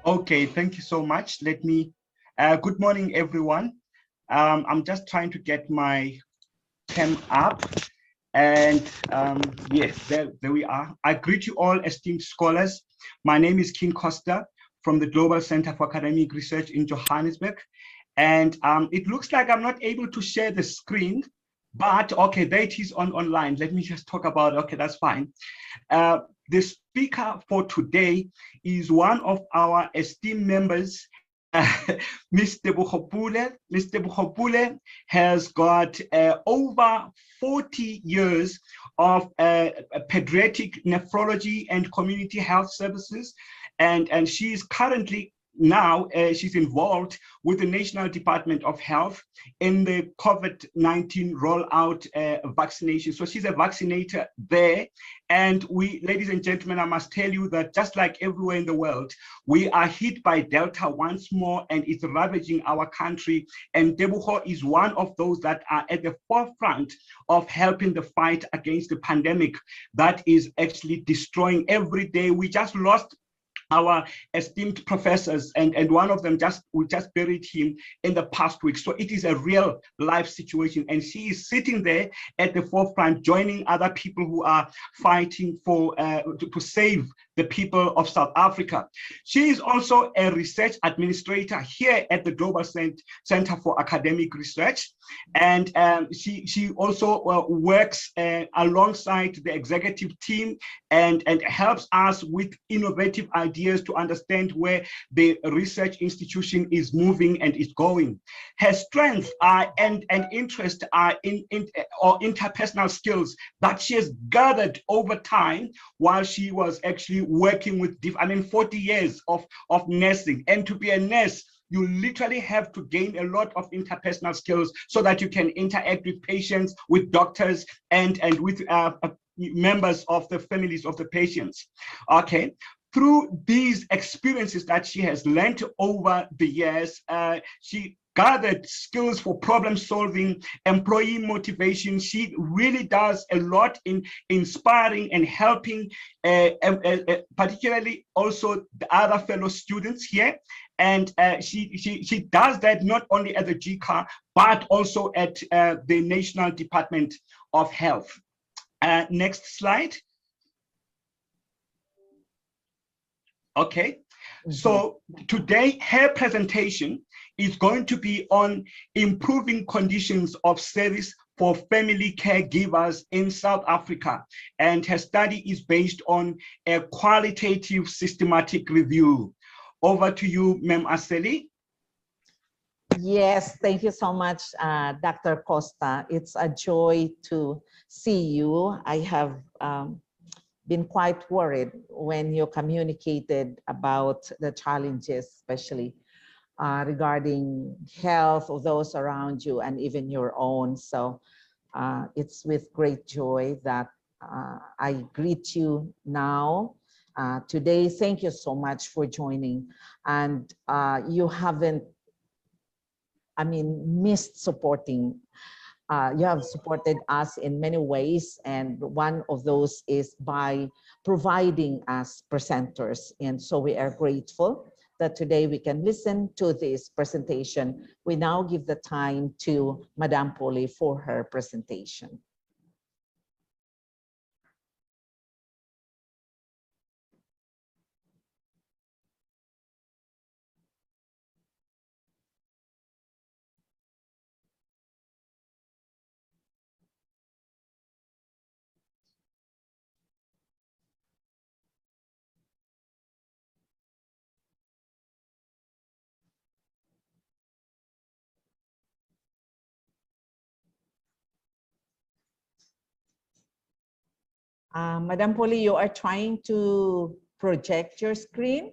Okay, thank you so much. Let me, good morning, everyone. I'm just trying to get my cam up. And yes, there we are. I greet you all, esteemed scholars. My name is King Costa from the Global Center for Academic Research in Johannesburg. And it looks like I'm not able to share the screen, but okay, there it is online. Let me just talk about it. Okay, that's fine. The speaker for today is one of our esteemed members, Ms. Tebogo Pule. Ms. Tebogo Pule has got over 40 years of pediatric nephrology and community health services, and she is currently now she's involved with the National Department of Health in the COVID-19 rollout vaccination. So she's a vaccinator there. And we, ladies and gentlemen, I must tell you that just like everywhere in the world, we are hit by Delta once more, and it's ravaging our country. And Tebogo is one of those that are at the forefront of helping the fight against the pandemic that is actually destroying every day. We just lost our esteemed professors, and one of them we just buried him in the past week. So it is a real life situation, and she is sitting there at the forefront, joining other people who are fighting for to save the people of South Africa. She is also a research administrator here at the Global Center for Academic Research, and she also works alongside the executive team and helps us with innovative ideas to understand where the research institution is moving and is going. Her strengths and interest are in interpersonal skills that she has gathered over time while she was actually working with 40 years of nursing. And to be a nurse, you literally have to gain a lot of interpersonal skills so that you can interact with patients, with doctors, and with members of the families of the patients. Okay. Through these experiences that she has learned over the years, she gathered skills for problem solving, employee motivation. She really does a lot in inspiring and helping, particularly also the other fellow students here. And she does that not only at the GCAR, but also at the National Department of Health. Next slide. Okay, so today her presentation is going to be on improving conditions of service for family caregivers in South Africa. And her study is based on a qualitative systematic review. Over to you, Ma'am Aseli. Yes, thank you so much, Dr. Costa. It's a joy to see you. I have been quite worried when you communicated about the challenges, especially regarding health of those around you and even your own. So it's with great joy that I greet you now. Today, thank you so much for joining. And you haven't, missed supporting. You have supported us in many ways, and one of those is by providing us presenters. And so we are grateful that today we can listen to this presentation. We now give the time to Madame Pule for her presentation. Madame Pule, you are trying to project your screen.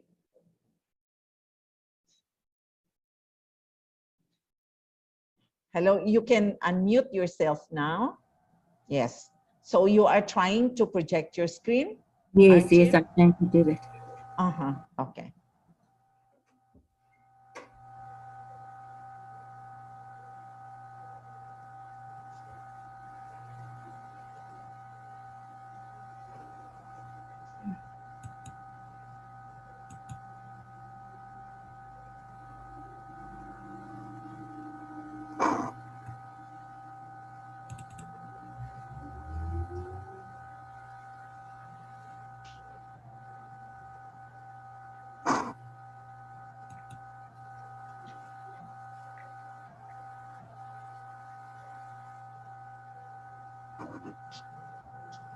Hello, you can unmute yourself now. Yes. So you are trying to project your screen? Yes, yes, I'm trying to do that. Okay.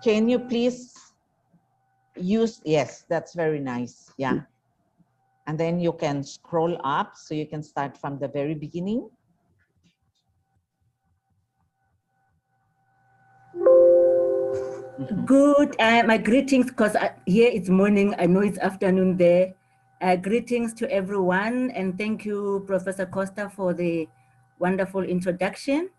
Can you please use, yes, that's very nice. Yeah. And then you can scroll up so you can start from the very beginning. Good, my greetings, because here it's morning, I know it's afternoon there. Greetings to everyone, and thank you, Professor Costa, for the wonderful introduction.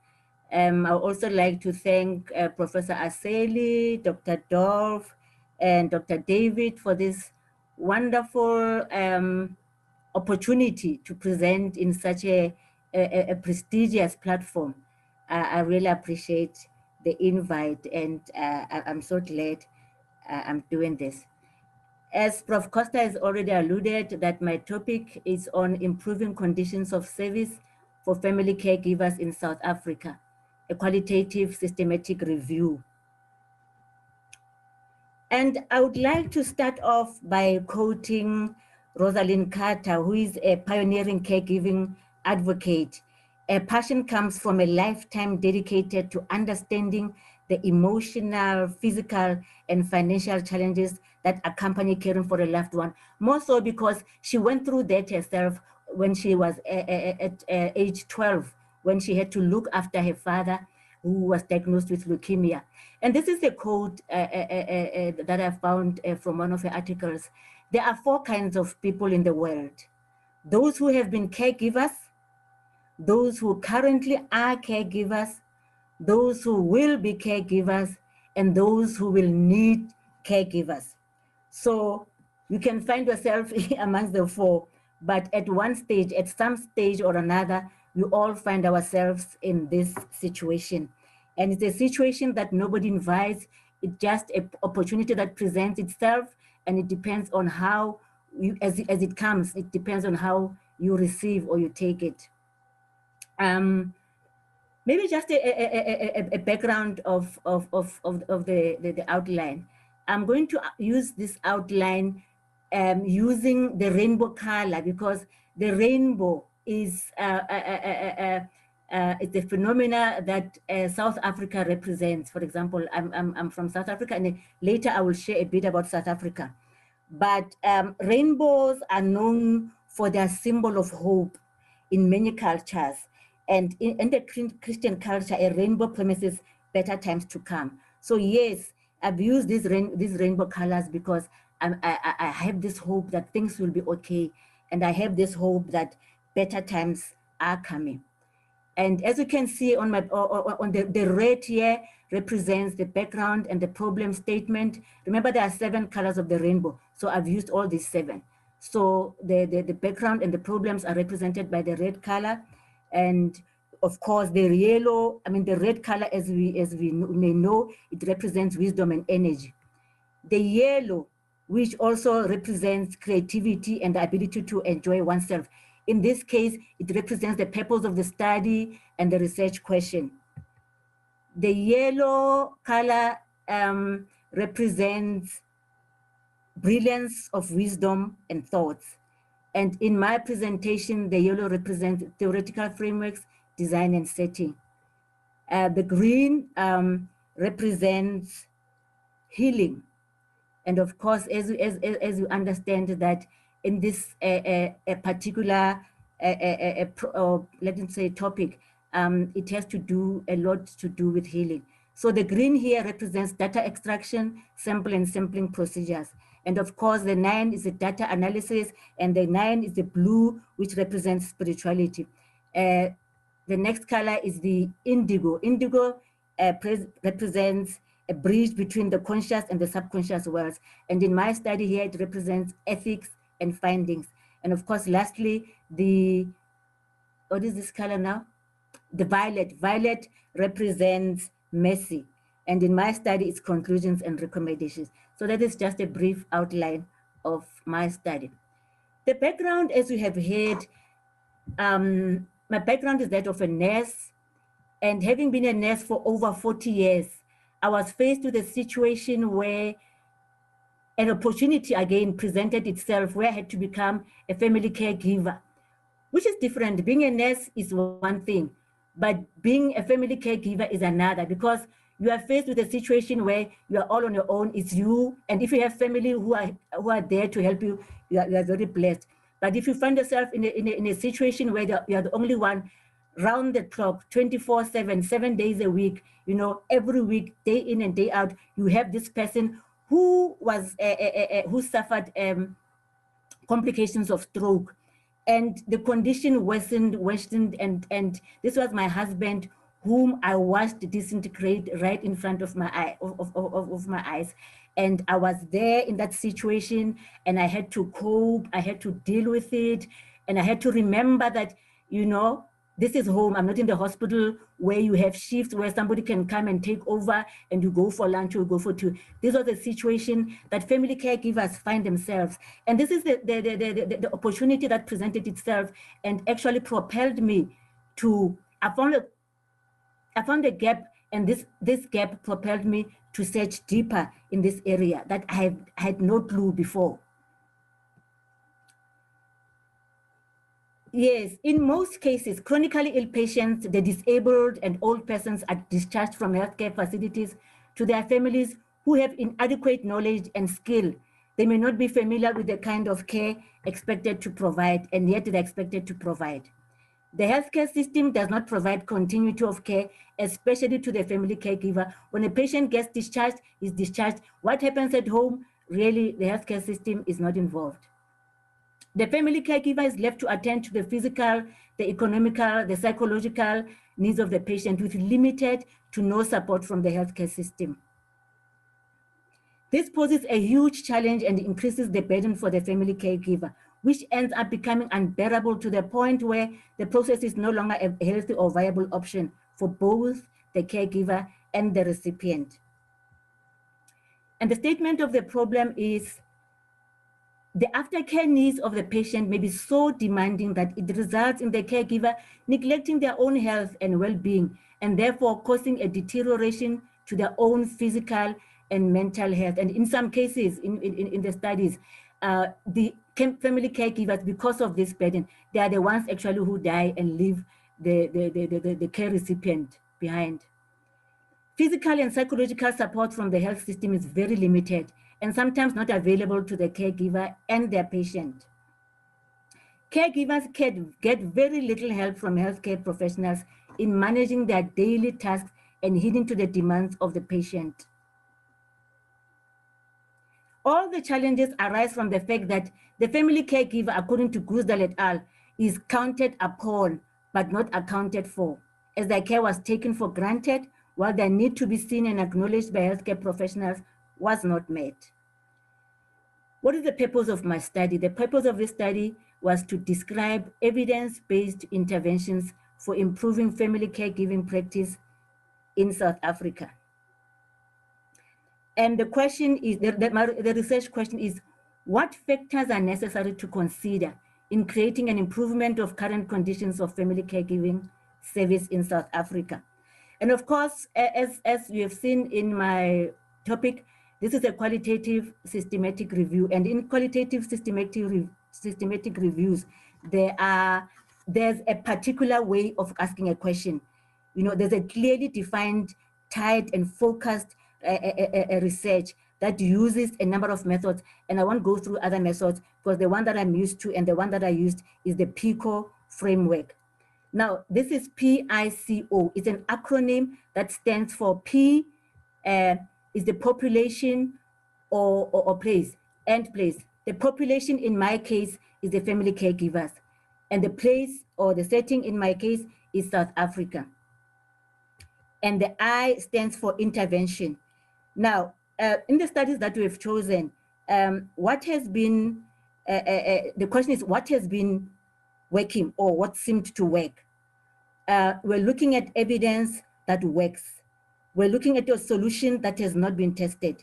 I would also like to thank Professor Aseli, Dr. Dolph, and Dr. David for this wonderful opportunity to present in such a prestigious platform. I really appreciate the invite, and I'm so glad I'm doing this. As Prof. Costa has already alluded, that my topic is on improving conditions of service for family caregivers in South Africa, a qualitative systematic review. And I would like to start off by quoting Rosalind Carter, who is a pioneering caregiving advocate. A passion comes from a lifetime dedicated to understanding the emotional, physical, and financial challenges that accompany caring for a loved one. More so because she went through that herself when she was at age 12, when she had to look after her father, who was diagnosed with leukemia. And this is a quote that I found from one of her articles. There are 4 kinds of people in the world: those who have been caregivers, those who currently are caregivers, those who will be caregivers, and those who will need caregivers. So you can find yourself amongst the 4, but at one stage, at some stage or another, we all find ourselves in this situation. And it's a situation that nobody invites. It's just an opportunity that presents itself, and it depends on how, as it comes, it depends on how you receive or you take it. Maybe just a background of the outline. I'm going to use this outline using the rainbow color, because the rainbow is it's a phenomena that South Africa represents. For example, I'm from South Africa, and later I will share a bit about South Africa. But rainbows are known for their symbol of hope in many cultures. And in the Christian culture, a rainbow promises better times to come. So yes, I've used these rainbow colors because I have this hope that things will be okay. And I have this hope that better times are coming. And as you can see on the red here represents the background and the problem statement. Remember, there are 7 colors of the rainbow. So I've used all these 7. So the background and the problems are represented by the red color. And of course, the yellow, the red color, as we may know, it represents wisdom and energy. The yellow, which also represents creativity and the ability to enjoy oneself. In this case, it represents the purpose of the study and the research question. The yellow color represents brilliance of wisdom and thoughts. And in my presentation, the yellow represents theoretical frameworks, design and setting. The green represents healing. And of course, as you understand that in this particular, let me say, topic, it has to do a lot to do with healing. So the green here represents data extraction, sample and sampling procedures. And of course, the 9 is the data analysis, and the 9 is the blue, which represents spirituality. The next color is the indigo. Indigo represents a bridge between the conscious and the subconscious worlds. And in my study here, it represents ethics and findings. And of course, lastly, what is this color now? The violet. Violet represents mercy. And in my study, it's conclusions and recommendations. So that is just a brief outline of my study. The background, as you have heard, my background is that of a nurse. And having been a nurse for over 40 years, I was faced with a situation where an opportunity again presented itself where I had to become a family caregiver, which is different. Being a nurse is one thing, but being a family caregiver is another, because you are faced with a situation where you are all on your own. It's you, and if you have family who are there to help you, you are very blessed. But if you find yourself in a situation where you are the only one, round the clock, 24/7, 7 days a week, you know, every week, day in and day out, you have this person who was who suffered complications of stroke, and the condition worsened, and this was my husband, whom I watched disintegrate right in front of my eye, of my eyes. And I was there in that situation, and I had to cope, I had to deal with it, and I had to remember that, you know, this is home. I'm not in the hospital where you have shifts where somebody can come and take over and you go for lunch or go for two. This was a situation that family caregivers find themselves. And this is the opportunity that presented itself and actually propelled me to, I found a gap, and this gap propelled me to search deeper in this area that I had no clue before. Yes, in most cases, chronically ill patients, the disabled and old persons are discharged from healthcare facilities to their families who have inadequate knowledge and skill. They may not be familiar with the kind of care expected to provide, and yet they're expected to provide. The healthcare system does not provide continuity of care, especially to the family caregiver. When a patient gets discharged, is discharged. What happens at home, really, the healthcare system is not involved. The family caregiver is left to attend to the physical, the economical, the psychological needs of the patient with limited to no support from the healthcare system. This poses a huge challenge and increases the burden for the family caregiver, which ends up becoming unbearable to the point where the process is no longer a healthy or viable option for both the caregiver and the recipient. And the statement of the problem is, the aftercare needs of the patient may be so demanding that it results in the caregiver neglecting their own health and well-being, and therefore causing a deterioration to their own physical and mental health. And in some cases, in the studies, the family caregivers, because of this burden, they are the ones actually who die and leave the care recipient behind. Physical and psychological support from the health system is very limited and sometimes not available to the caregiver and their patient. Caregivers get very little help from healthcare professionals in managing their daily tasks and heeding to the demands of the patient. All the challenges arise from the fact that the family caregiver, according to Gruzdal et al., is counted upon but not accounted for, as their care was taken for granted, while their need to be seen and acknowledged by healthcare professionals was not met. What is the purpose of my study? The purpose of this study was to describe evidence-based interventions for improving family caregiving practice in South Africa. And the question is, the research question is, what factors are necessary to consider in creating an improvement of current conditions of family caregiving service in South Africa? And of course, as you have seen in my topic, this is a qualitative systematic review. And in qualitative systematic reviews, there's a particular way of asking a question. You know, there's a clearly defined, tight, and focused research that uses a number of methods. And I won't go through other methods because the one that I'm used to and the one that I used is the PICO framework. Now, this is PICO. It's an acronym that stands for P is the population or place, and place. The population in my case is the family caregivers. And the place or the setting in my case is South Africa. And the I stands for intervention. Now, in the studies that we've chosen, what has been, the question is, what has been working or what seemed to work? We're looking at evidence that works. We're looking at a solution that has not been tested.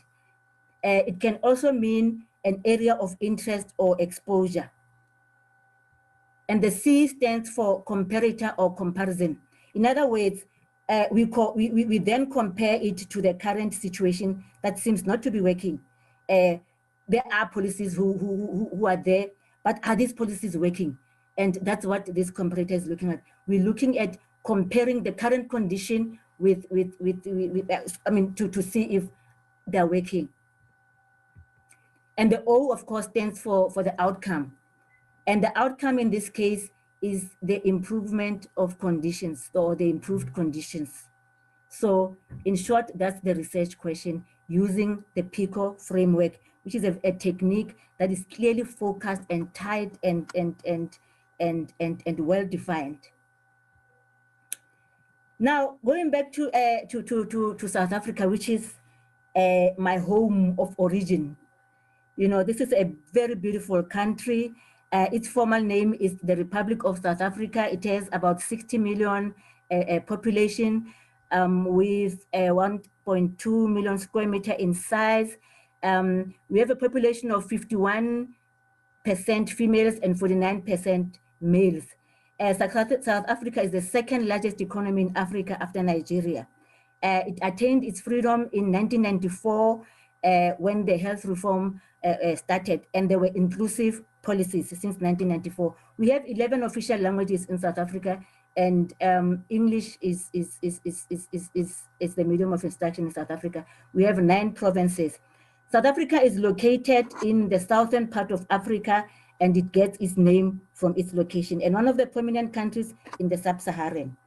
It can also mean an area of interest or exposure. And the C stands for comparator or comparison. In other words, we then compare it to the current situation that seems not to be working. There are policies who are there, but are these policies working? And that's what this comparator is looking at. We're looking at comparing the current condition I mean, to see if they're working. And the O, of course, stands for the outcome. And the outcome in this case is the improvement of conditions, or the improved conditions. So in short, that's the research question using the PICO framework, which is a technique that is clearly focused and tight and well-defined. Now, going back to South Africa, which is my home of origin. You know, this is a very beautiful country. Its formal name is the Republic of South Africa. It has about 60 million population with 1.2 million square meter in size. We have a population of 51% females and 49% males. South Africa is the second largest economy in Africa after Nigeria. It attained its freedom in 1994 when the health reform started, and there were inclusive policies since 1994. We have 11 official languages in South Africa, and English is the medium of instruction in South Africa. We have 9 provinces. South Africa is located in the southern part of Africa, and it gets its name from its location, and one of the prominent countries in the sub-Saharan.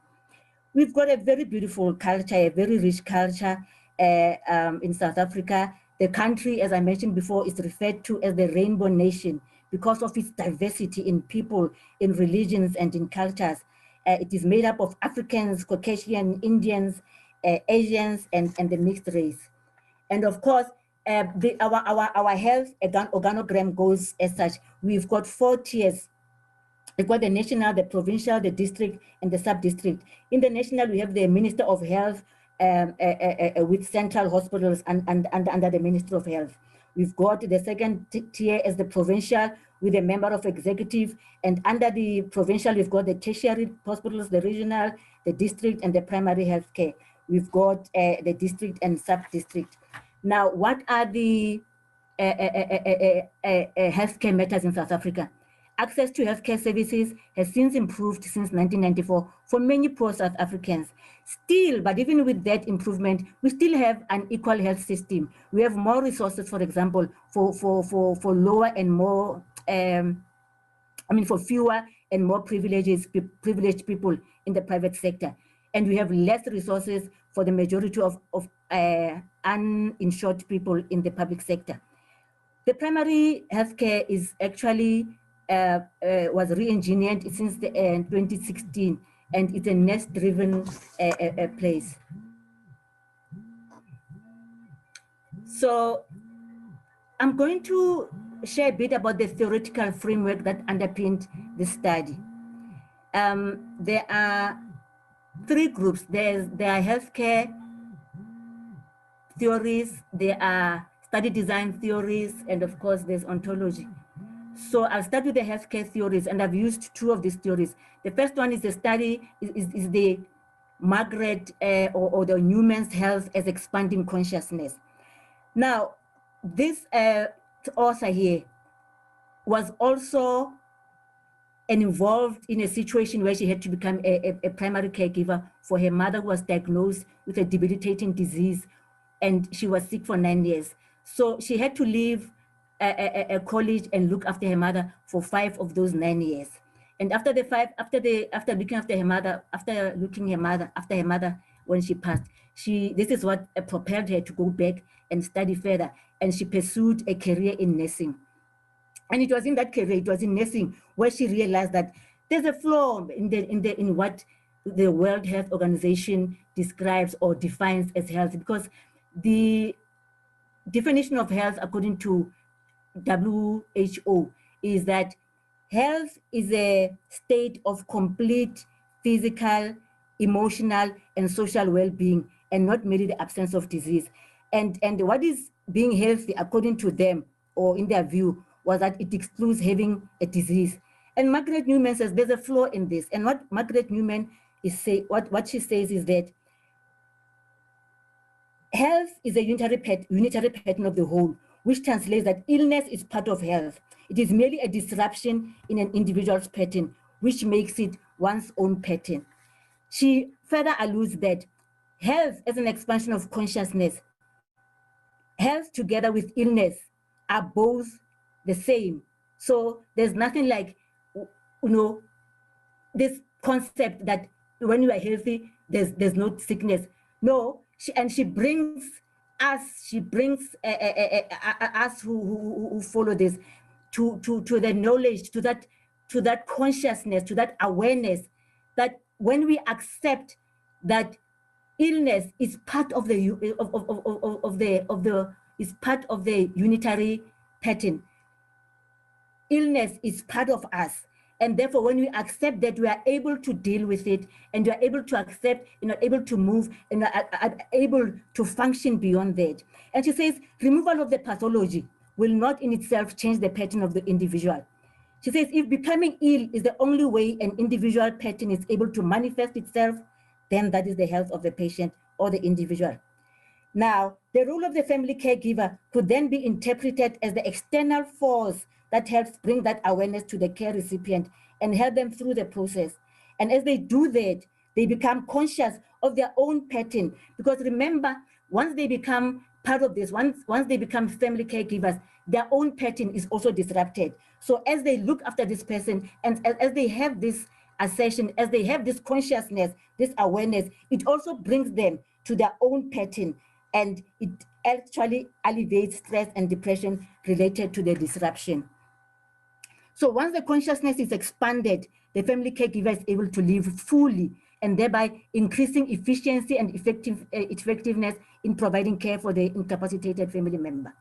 We've got a very beautiful culture, a very rich culture in South Africa. The country, as I mentioned before, is referred to as the Rainbow Nation because of its diversity in people, in religions, and in cultures. It is made up of Africans, Caucasian, Indians, Asians, and the mixed race. And of course, our health organogram goes as such. We've got 4 tiers. We've got the national, the provincial, the district, and the sub-district. In the national, we have the Minister of Health with central hospitals and under the Ministry of Health. We've got the second tier as the provincial with a member of executive, and under the provincial, we've got the tertiary hospitals, the regional, the district, and the primary health care. We've got the district and sub-district. Now, what are the healthcare matters in South Africa? Access to healthcare services has since improved since 1994 for many poor South Africans. Still, but even with that improvement, we still have an equal health system. We have more resources, for example, for lower and more, for fewer and more privileged people in the private sector. And we have less resources for the majority of uninsured people in the public sector. The primary healthcare is actually was re-engineered since 2016, and it's a nurse-driven place. So I'm going to share a bit about the theoretical framework that underpinned this study. There are 3 groups. There are healthcare theories, there are study design theories, and of course there's ontology. So I'll start with the healthcare theories, and I've used 2 of these theories. The first one is the study, is the Margaret or the Newman's health as expanding consciousness. Now, this author here was also involved in a situation where she had to become a primary caregiver for her mother, who was diagnosed with a debilitating disease, and she was sick for 9 years. So she had to leave a college and look after her mother for 5 of those 9 years. And after looking after her mother when she passed, this is what propelled her to go back and study further, and she pursued a career in nursing. And it was in that career, it was in nursing, where she realized that there's a flaw in what the World Health Organization describes or defines as health, because the definition of health, according to WHO, is that health is a state of complete physical, emotional, and social well-being, and not merely the absence of disease. And what is being healthy, according to them, or in their view, was that it excludes having a disease. And Margaret Newman says there's a flaw in this. And what Margaret Newman what she says is that health is a unitary pattern of the whole, which translates that illness is part of health. It is merely a disruption in an individual's pattern, which makes it one's own pattern. She further alludes that health as an expansion of consciousness. Health together with illness are both the same. So there's nothing like, this concept that when you are healthy, there's no sickness. No, she brings us, us who follow this to the knowledge, to that consciousness, to that awareness, that when we accept that illness is part of the is part of the unitary pattern. Illness is part of us, and therefore when we accept that, we are able to deal with it, and we are able to accept, able to move, and are able to function beyond that. And she says removal of the pathology will not in itself change the pattern of the individual. She says if becoming ill is the only way an individual pattern is able to manifest itself, then that is the health of the patient or the individual. Now, the role of the family caregiver could then be interpreted as the external force that helps bring that awareness to the care recipient and help them through the process. And as they do that, they become conscious of their own pattern. Because remember, once they become part of this, once they become family caregivers, their own pattern is also disrupted. So as they look after this person, and as they have this assertion, as they have this consciousness, this awareness, it also brings them to their own pattern, and it actually alleviates stress and depression related to the disruption. So once the consciousness is expanded, the family caregiver is able to live fully, and thereby increasing efficiency and effectiveness in providing care for the incapacitated family member.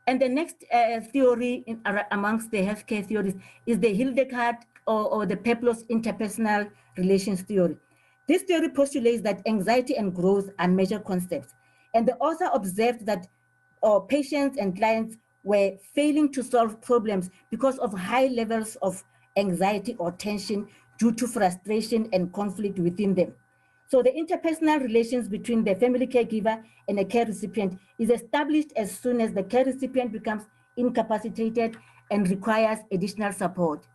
And the next theory amongst the healthcare theories is the Hildegard or the Peplos interpersonal relations theory. This theory postulates that anxiety and growth are major concepts. And the author observed that patients and clients were failing to solve problems because of high levels of anxiety or tension due to frustration and conflict within them. So the interpersonal relations between the family caregiver and the care recipient is established as soon as the care recipient becomes incapacitated and requires additional support.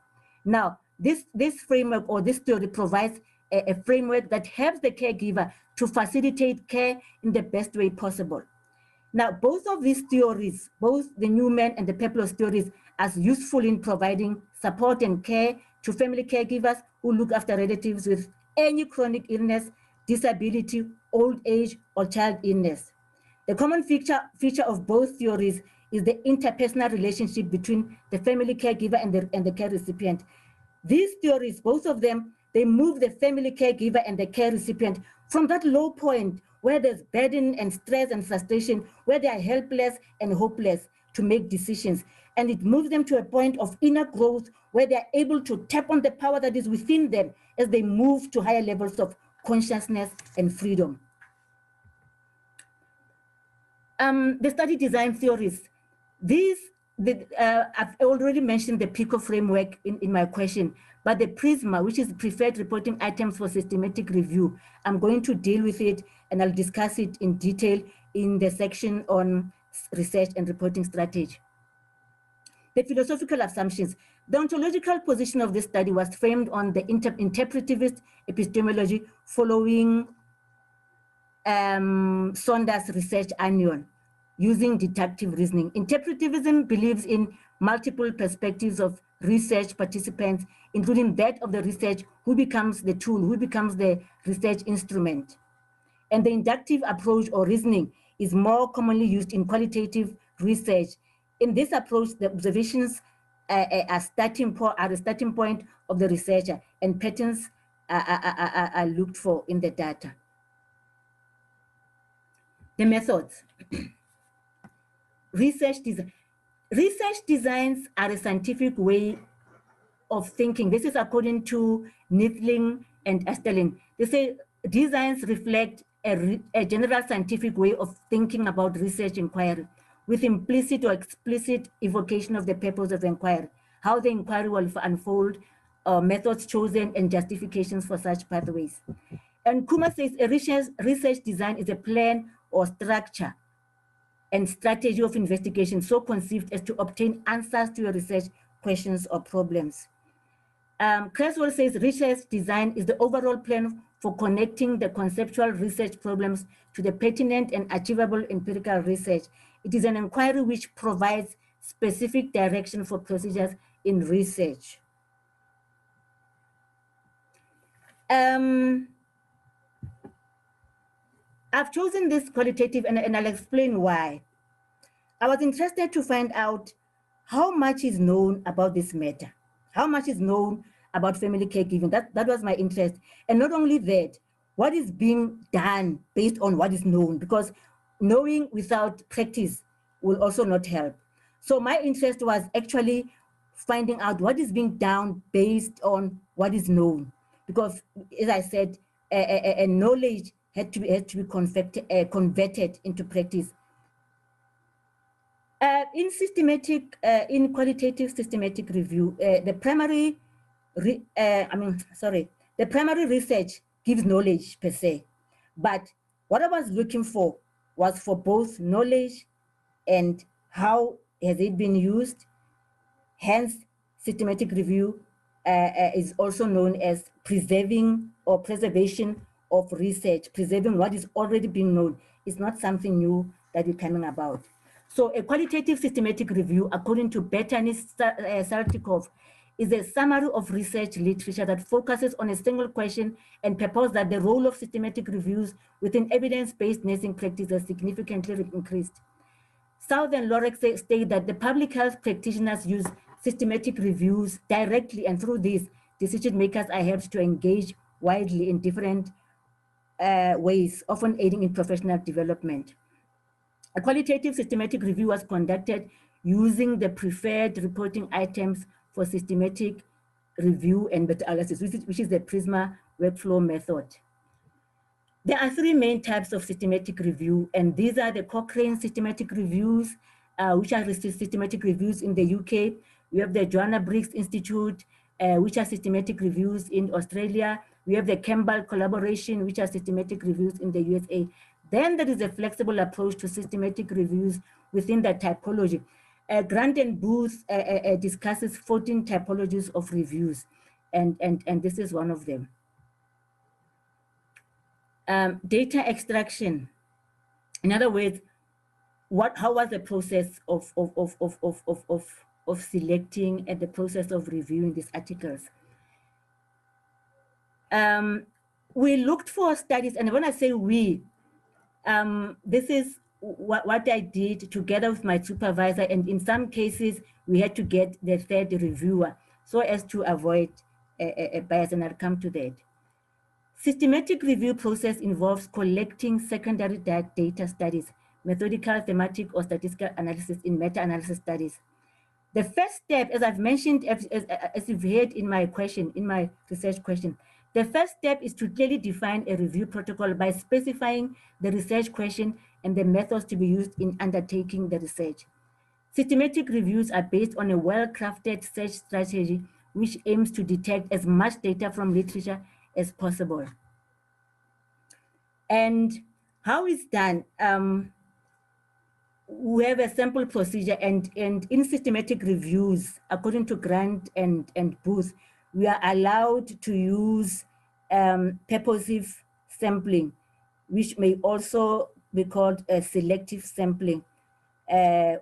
Now, this framework or this theory provides a framework that helps the caregiver to facilitate care in the best way possible. Now, both of these theories, both the Newman and the Peplos theories, are useful in providing support and care to family caregivers who look after relatives with any chronic illness, disability, old age, or child illness. The common feature of both theories is the interpersonal relationship between the family caregiver and the care recipient. These theories, both of them, they move the family caregiver and the care recipient from that low point where there's burden and stress and frustration, where they are helpless and hopeless to make decisions. And it moves them to a point of inner growth where they are able to tap on the power that is within them as they move to higher levels of consciousness and freedom. The study design theories. I've already mentioned the PICO framework in my question, but the PRISMA, which is preferred reporting items for systematic review, I'm going to deal with it and I'll discuss it in detail in the section on research and reporting strategy. The philosophical assumptions. The ontological position of this study was framed on the interpretivist epistemology following Saunders' research annual, using deductive reasoning. Interpretivism believes in multiple perspectives of research participants, including that of the research who becomes the tool, who becomes the research instrument. And the inductive approach or reasoning is more commonly used in qualitative research. In this approach, the observations are a starting point of the researcher, and patterns are looked for in the data. The methods. Research designs are a scientific way of thinking. This is according to Nithling and Esterlin. They say designs reflect a general scientific way of thinking about research inquiry, with implicit or explicit evocation of the purpose of the inquiry, how the inquiry will unfold, methods chosen, and justifications for such pathways. And Kuma says a research design is a plan or structure and strategy of investigation so conceived as to obtain answers to your research questions or problems. Creswell says research design is the overall plan for connecting the conceptual research problems to the pertinent and achievable empirical research. It is an inquiry which provides specific direction for procedures in research. I've chosen this qualitative, and I'll explain why. I was interested to find out how much is known about this matter, how much is known about family caregiving. That was my interest. And not only that, what is being done based on what is known, because knowing without practice will also not help. So my interest was actually finding out what is being done based on what is known, because as I said, knowledge had to be converted into practice. In qualitative systematic review, the primary research gives knowledge per se, but what I was looking for was for both knowledge and how has it been used. Hence, systematic review is also known as preserving or preservation of research, preserving what is already being known. It's not something new that we're coming about. So a qualitative systematic review, according to Betany Saltykov, is a summary of research literature that focuses on a single question and proposes that the role of systematic reviews within evidence-based nursing practice has significantly increased. South and Lorex state that the public health practitioners use systematic reviews directly, and through this, decision makers are helped to engage widely in different ways, often aiding in professional development. A qualitative systematic review was conducted using the preferred reporting items for systematic review and meta-analysis, which is the PRISMA workflow method. There are three main types of systematic review, and these are the Cochrane systematic reviews, which are systematic reviews in the UK. We have the Joanna Briggs Institute, which are systematic reviews in Australia. We have the Campbell collaboration, which are systematic reviews in the USA. Then there is a flexible approach to systematic reviews within the typology. Grant and Booth discusses 14 typologies of reviews, and this is one of them. Data extraction. In other words, how was the process of selecting and the process of reviewing these articles? We looked for studies, and when I say we, this is what I did together with my supervisor, and in some cases, we had to get the third reviewer so as to avoid a bias, and I'll come to that. Systematic review process involves collecting secondary data studies, methodical, thematic, or statistical analysis in meta-analysis studies. The first step, as I've mentioned, as you've heard in my question, in my research question, the first step is to clearly define a review protocol by specifying the research question and the methods to be used in undertaking the research. Systematic reviews are based on a well-crafted search strategy which aims to detect as much data from literature as possible. And how it's done, we have a sample procedure, and in systematic reviews, according to Grant and Booth, we are allowed to use purposive sampling, which may also be called a selective sampling,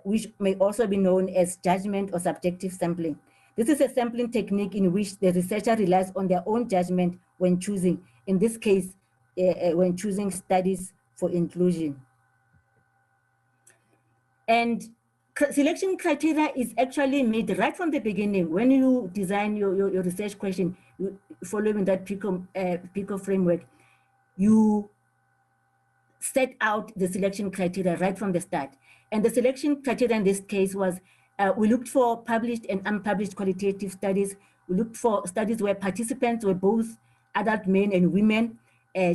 which may also be known as judgment or subjective sampling. This is a sampling technique in which the researcher relies on their own judgment when choosing, in this case, when choosing studies for inclusion. And selection criteria is actually made right from the beginning. When you design your research question, following that PICO framework, you set out the selection criteria right from the start. And the selection criteria in this case was, we looked for published and unpublished qualitative studies. We looked for studies where participants were both adult men and women,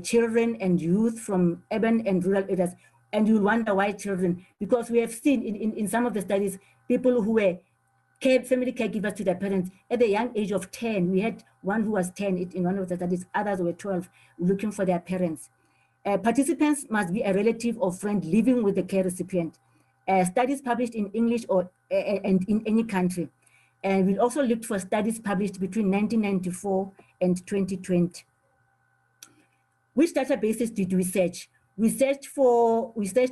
children and youth from urban and rural areas. And you'll wonder why children, because we have seen in some of the studies, people who were family caregivers to their parents at the young age of 10. We had one who was 10 in one of the studies, others were 12, looking for their parents. Participants must be a relative or friend living with the care recipient. Studies published in English and in any country. And we also looked for studies published between 1994 and 2020. which databases did we search? We searched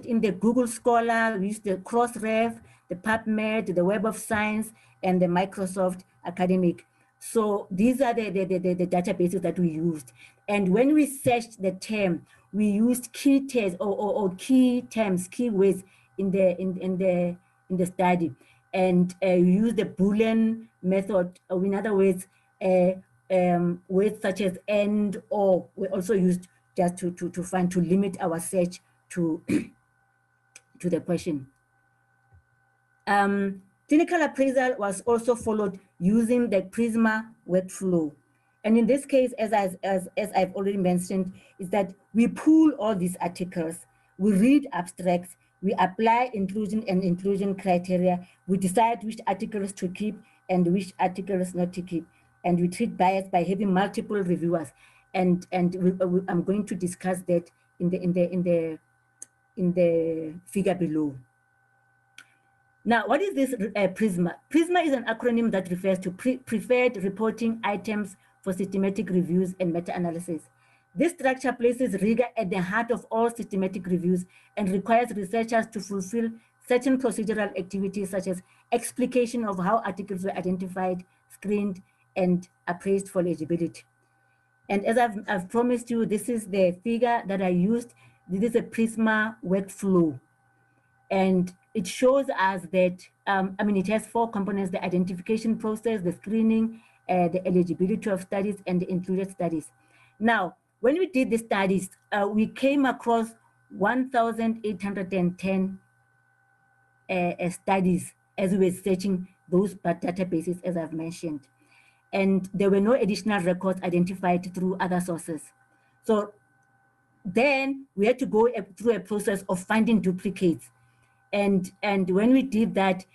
in the Google Scholar, we used the Crossref, the PubMed, the Web of Science, and the Microsoft Academic. So these are the databases that we used. And when we searched the term, we used key terms or key terms, keywords in the study. And we used the Boolean method, or in other words, words such as and or were also used just to limit our search to to the question. Clinical appraisal was also followed using the PRISMA workflow. And in this case, as I've already mentioned, is that we pool all these articles, we read abstracts, we apply inclusion and inclusion criteria, we decide which articles to keep and which articles not to keep, and we treat bias by having multiple reviewers. And I'm going to discuss that in the figure below. Now, what is this PRISMA? PRISMA is an acronym that refers to preferred reporting items for systematic reviews and meta-analysis. This structure places rigor at the heart of all systematic reviews and requires researchers to fulfill certain procedural activities such as explication of how articles were identified, screened, and appraised for eligibility. And as I've promised you, this is the figure that I used. This is a PRISMA workflow. And it shows us that, it has 4 components: the identification process, the screening, the eligibility of studies, and the included studies. Now, when we did the studies, we came across 1,810 studies as we were searching those databases, as I've mentioned. And there were no additional records identified through other sources. So then we had to go through a process of finding duplicates. And when we did that,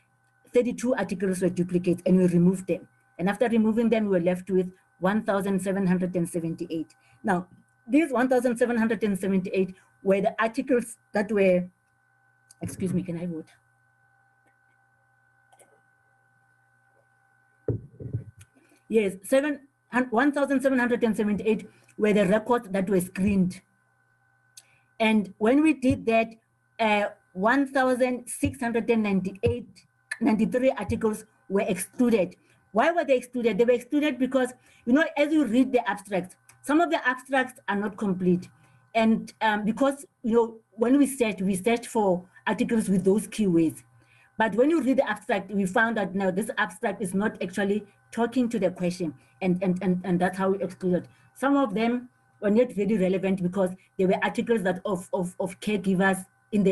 32 articles were duplicates, and we removed them. And after removing them, we were left with 1,778. Now, these 1,778 were the articles that were, excuse me, can I vote? Yes, 1,778 were the records that were screened. And when we did that, 1,693 articles were excluded. Why were they excluded? They were excluded because, as you read the abstracts, some of the abstracts are not complete. And because, when we searched for articles with those keywords. But when you read the abstract, we found that now this abstract is not actually talking to the question, and that's how we excluded. Some of them were not really relevant because they were articles that of caregivers in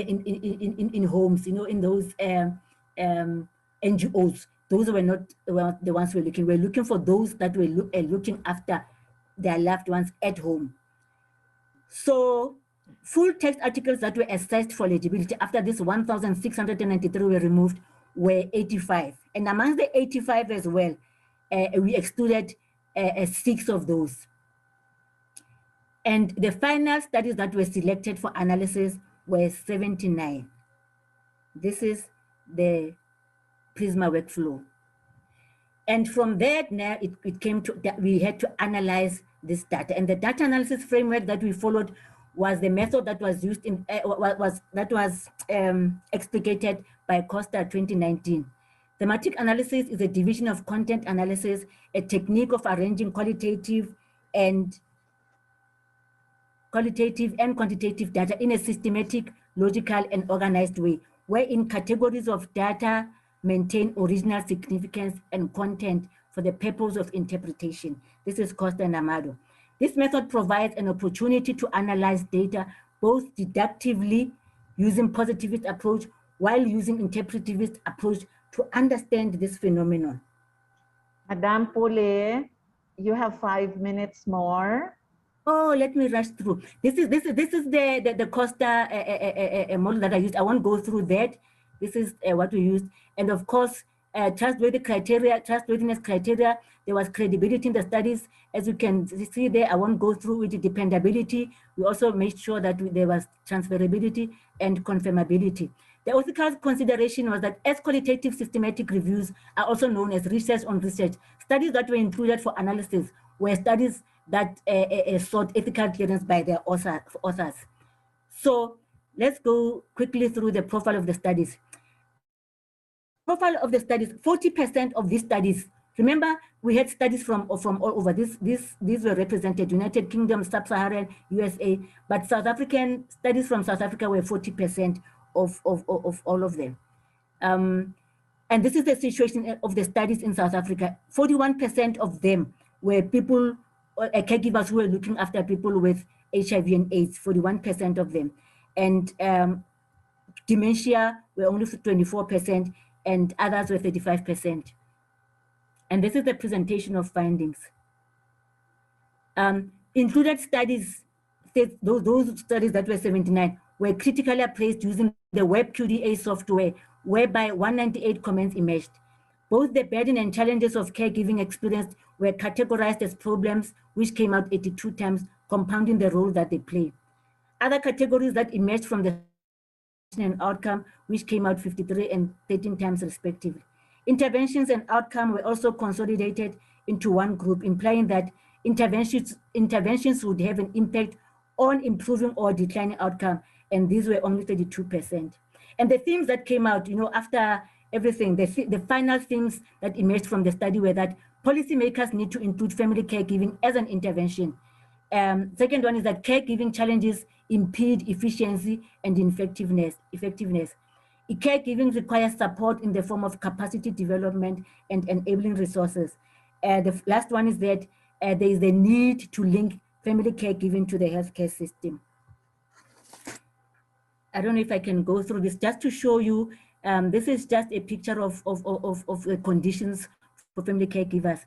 homes, in those NGOs. Those were not the ones we're looking. We're looking for those that were looking after their loved ones at home. So full text articles that were assessed for eligibility after this 1,693 were removed were 85. And amongst the 85 as well, we excluded 6 of those. And the final studies that were selected for analysis were 79. This is the PRISMA workflow. And from there, now it came to that we had to analyze this data. And the data analysis framework that we followed was the method that was used in explicated by Costa 2019. Thematic analysis is a division of content analysis, a technique of arranging qualitative and quantitative data in a systematic, logical, and organized way, wherein categories of data maintain original significance and content for the purpose of interpretation. This is Costa and Amado. This method provides an opportunity to analyze data both deductively, using positivist approach, while using interpretivist approach to understand this phenomenon. Madame Pule, you have 5 minutes more. Oh, let me rush through. This is the Costa model that I used. I won't go through that. This is what we used. And of course, trustworthiness criteria, there was credibility in the studies. As you can see there, I won't go through with the dependability. We also made sure that there was transferability and confirmability. The ethical consideration was that as qualitative systematic reviews are also known as research on research, studies that were included for analysis were studies that sought ethical clearance by their authors. So let's go quickly through the profile of the studies. Profile of the studies, 40% of these studies, remember we had studies from all over. These were represented, United Kingdom, Sub-Saharan, USA, but South African studies from South Africa were 40% of all of them. And this is the situation of the studies in South Africa. 41% of them were people, caregivers who were looking after people with HIV and AIDS, 41% of them. And dementia were only 24%, and others were 35%. And this is the presentation of findings. Included studies, those studies that were 79, were critically appraised using the Web QDA software, whereby 198 comments emerged. Both the burden and challenges of caregiving experience were categorized as problems, which came out 82 times, compounding the role that they play. Other categories that emerged from the and outcome, which came out 53 and 13 times respectively. Interventions and outcome were also consolidated into one group, implying that interventions would have an impact on improving or declining outcome, and these were only 32%. And the themes that came out, after everything, the final themes that emerged from the study were that policymakers need to include family caregiving as an intervention. Second one is that caregiving challenges impede efficiency and effectiveness. Caregiving requires support in the form of capacity development and enabling resources. The last one is that there is a need to link family caregiving to the healthcare system. I don't know if I can go through this just to show you. This is just a picture of the conditions for family caregivers.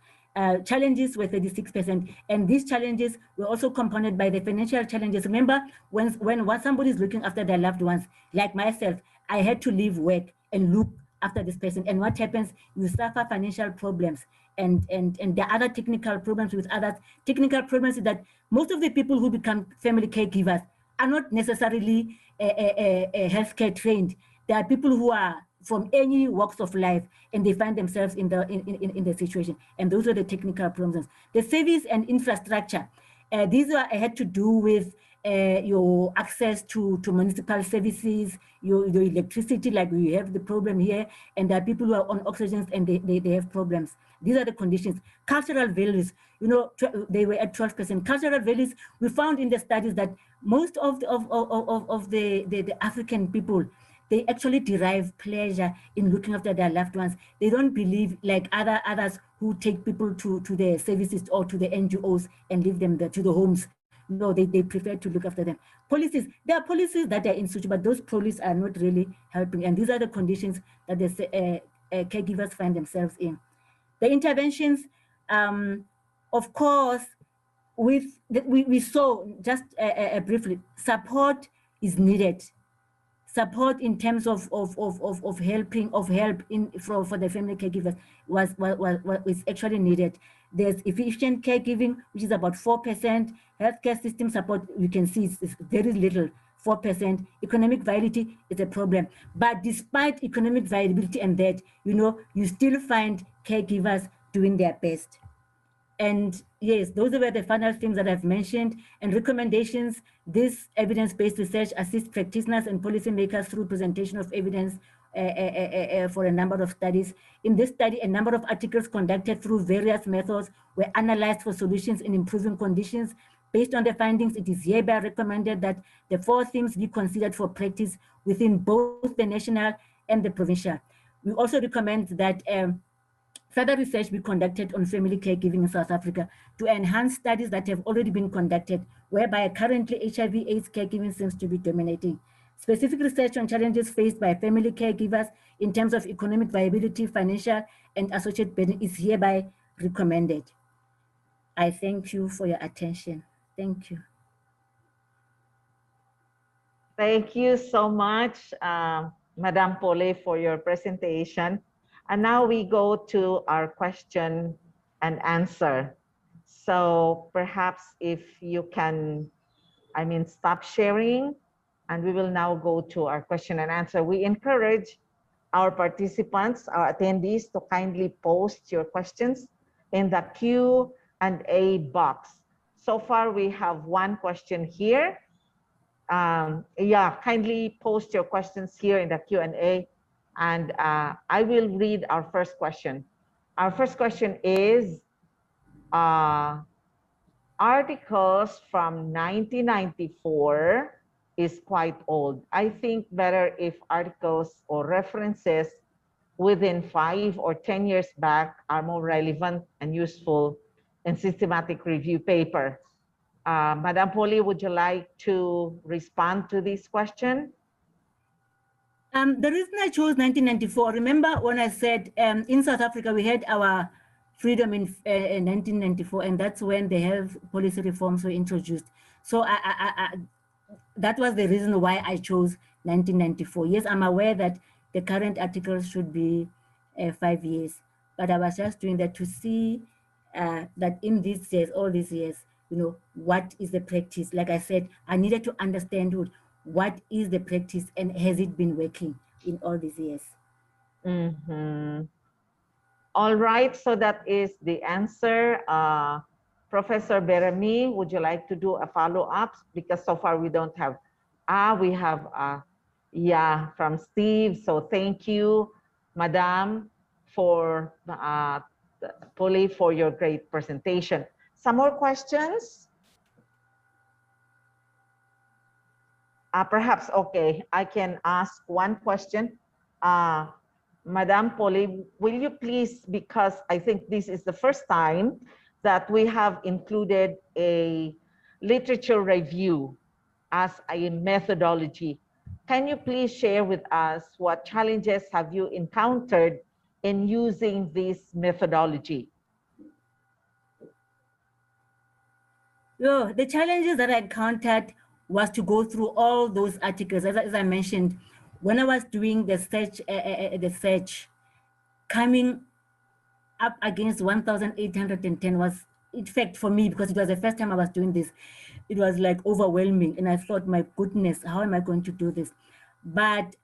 Challenges were 36%, and these challenges were also compounded by the financial challenges. Remember, when somebody is looking after their loved ones, like myself, I had to leave work and look after this person. And what happens? You suffer financial problems, and there are other technical problems with others. Technical problems is that most of the people who become family caregivers are not necessarily healthcare trained. There are people who are from any walks of life, and they find themselves in the situation. And those are the technical problems. The service and infrastructure, these had to do with your access to municipal services, your electricity, like we have the problem here, and there are people who are on oxygen and they have problems. These are the conditions. Cultural values, they were at 12%. Cultural values, we found in the studies that most of the African people, they actually derive pleasure in looking after their loved ones. They don't believe like others who take people to the services or to the NGOs and leave them there, to the homes. No, they prefer to look after them. Policies, there are policies that are instituted, but those policies are not really helping. And these are the conditions that the caregivers find themselves in. The interventions, of course, we saw just briefly, support is needed. Support in terms of help for the family caregivers was actually needed. There's efficient caregiving, which is about 4%. Healthcare system support, you can see it's very little, 4%. Economic viability is a problem. But despite economic viability and that, you still find caregivers doing their best. And yes, those were the final things that I've mentioned. And recommendations, this evidence-based research assists practitioners and policymakers through presentation of evidence for a number of studies. In this study, a number of articles conducted through various methods were analyzed for solutions in improving conditions. Based on the findings, it is hereby recommended that the 4 themes be considered for practice within both the national and the provincial. We also recommend that further research be conducted on family caregiving in South Africa to enhance studies that have already been conducted, whereby currently HIV/AIDS caregiving seems to be dominating. Specific research on challenges faced by family caregivers in terms of economic viability, financial, and associated burden is hereby recommended. I thank you for your attention. Thank you. Thank you so much, Madam Pule, for your presentation. And now we go to our question and answer. So perhaps if you can, stop sharing, and we will now go to our question and answer. We encourage our participants, our attendees, to kindly post your questions in the Q&A box. So far, we have one question here. Yeah, kindly post your questions here in the Q&A, and I will read our first question. Our first question is, articles from 1994 is quite old. I think better if articles or references within 5 or 10 years back are more relevant and useful in systematic review paper. Madam Pule, would you like to respond to this question? The reason I chose 1994, remember when I said in South Africa, we had our freedom in 1994, and that's when the health policy reforms were introduced. So that was the reason why I chose 1994. Yes, I'm aware that the current articles should be 5 years, but I was just doing that to see that in these years, all these years, you know, what is the practice? Like I said, I needed to understand what is the practice and has it been working in all these years? Mm-hmm. All right, so that is the answer. Professor Berami, would you like to do a follow-up? Because so far we don't have, we have, yeah, from Steve. So thank you, Madam, for Pule, for your great presentation. Some more questions? Perhaps, okay, I can ask one question. Madam Pule, will you please, because I think this is the first time that we have included a literature review as a methodology. Can you please share with us what challenges have you encountered in using this methodology? The challenges that I encountered was to go through all those articles. As I mentioned, when I was doing the search, coming up against 1,810 was, in fact, for me, because it was the first time I was doing this, it was like overwhelming. And I thought, my goodness, how am I going to do this? But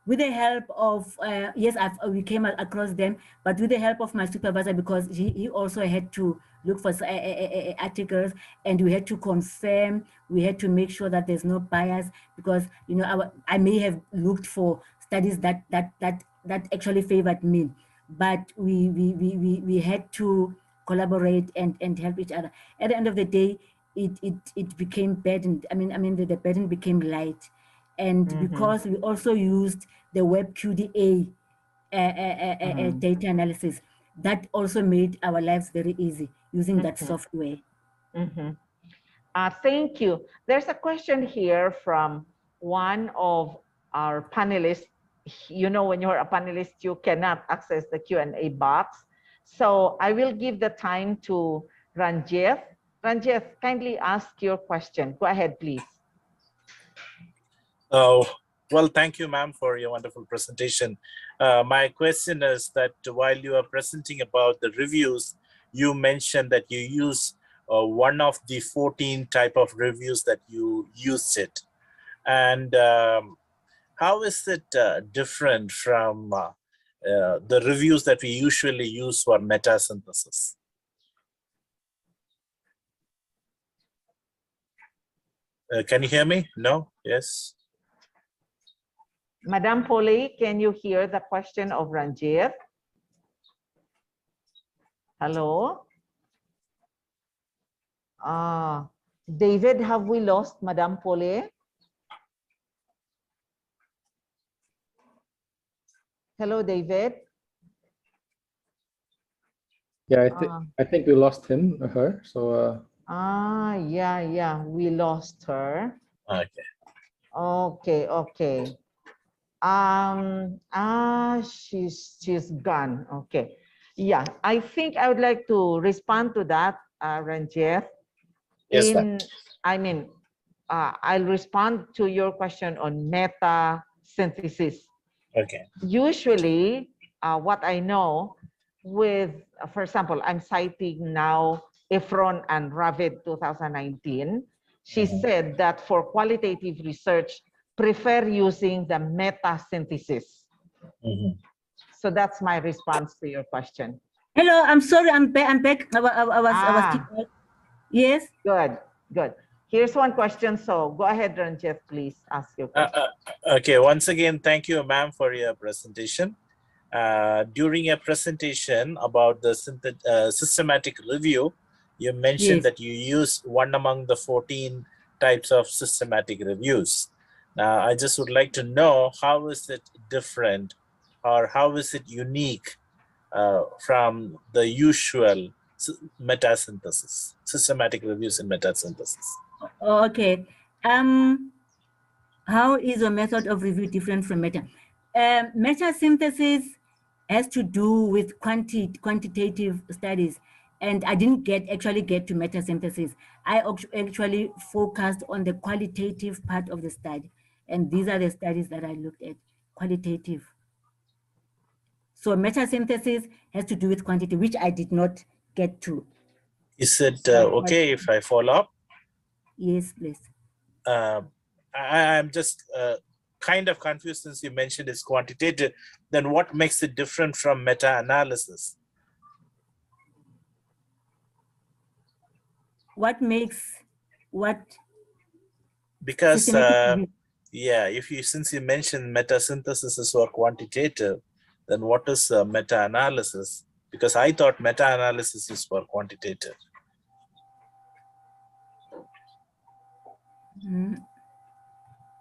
with the help of, yes, we came across them, but with the help of my supervisor, because he also had to look for articles, and we had to confirm, we had to make sure that there's no bias, because, you know, I may have looked for studies that actually favored me, but we had to collaborate and help each other. At the end of the day, it became burdened. I mean the burden became light. And because we also used the web QDA data analysis, that also made our lives very easy using that software. Thank you. There's a question here from one of our panelists. You know, when you're a panelist, you cannot access the Q&A box. So I will give the time to Ranjith. Ranjith, kindly ask your question. Go ahead, please. Oh, well, thank you, ma'am, for your wonderful presentation. My question is that while you are presenting about the reviews, you mentioned that you use one of the 14 type of reviews that you used it. And how is it different from the reviews that we usually use for meta-synthesis? Can you hear me? No? Yes? Madam Pule, can you hear the question of Ranjith? Hello? David, have we lost Madam Pule? Hello, David. Yeah, I think we lost him or her. So yeah, we lost her. Okay. Okay. She's gone. Okay. Yeah, I think I would like to respond to that, Ranjith. Yes, ma'am. I'll respond to your question on meta synthesis. Okay. Usually, what I know with, for example, I'm citing now Efron and Ravid 2019. She said that for qualitative research, prefer using the meta synthesis. So that's my response to your question. Hello, I'm sorry, I'm back. I was Yes. Good, good. Here's one question. So go ahead, Ranjit, please ask your question. Okay, once again, thank you, ma'am, for your presentation. During a presentation about the systematic review, you mentioned Yes. that you use one among the 14 types of systematic reviews. Now, I just would like to know how is it different or how is it unique from the usual metasynthesis, systematic reviews in metasynthesis? Okay. How is a method of review different from meta? Metasynthesis has to do with quantitative studies, and I didn't actually get to metasynthesis. I actually focused on the qualitative part of the study, and these are the studies that I looked at, qualitative. So metasynthesis has to do with quantity, which I did not get to. Is it okay if I follow up? Yes, please. I'm just kind of confused since you mentioned it's quantitative. Then what makes it different from meta-analysis? What makes what? Because yeah, since you mentioned metasynthesis is for quantitative, then what is meta-analysis? Because I thought meta-analysis is for quantitative.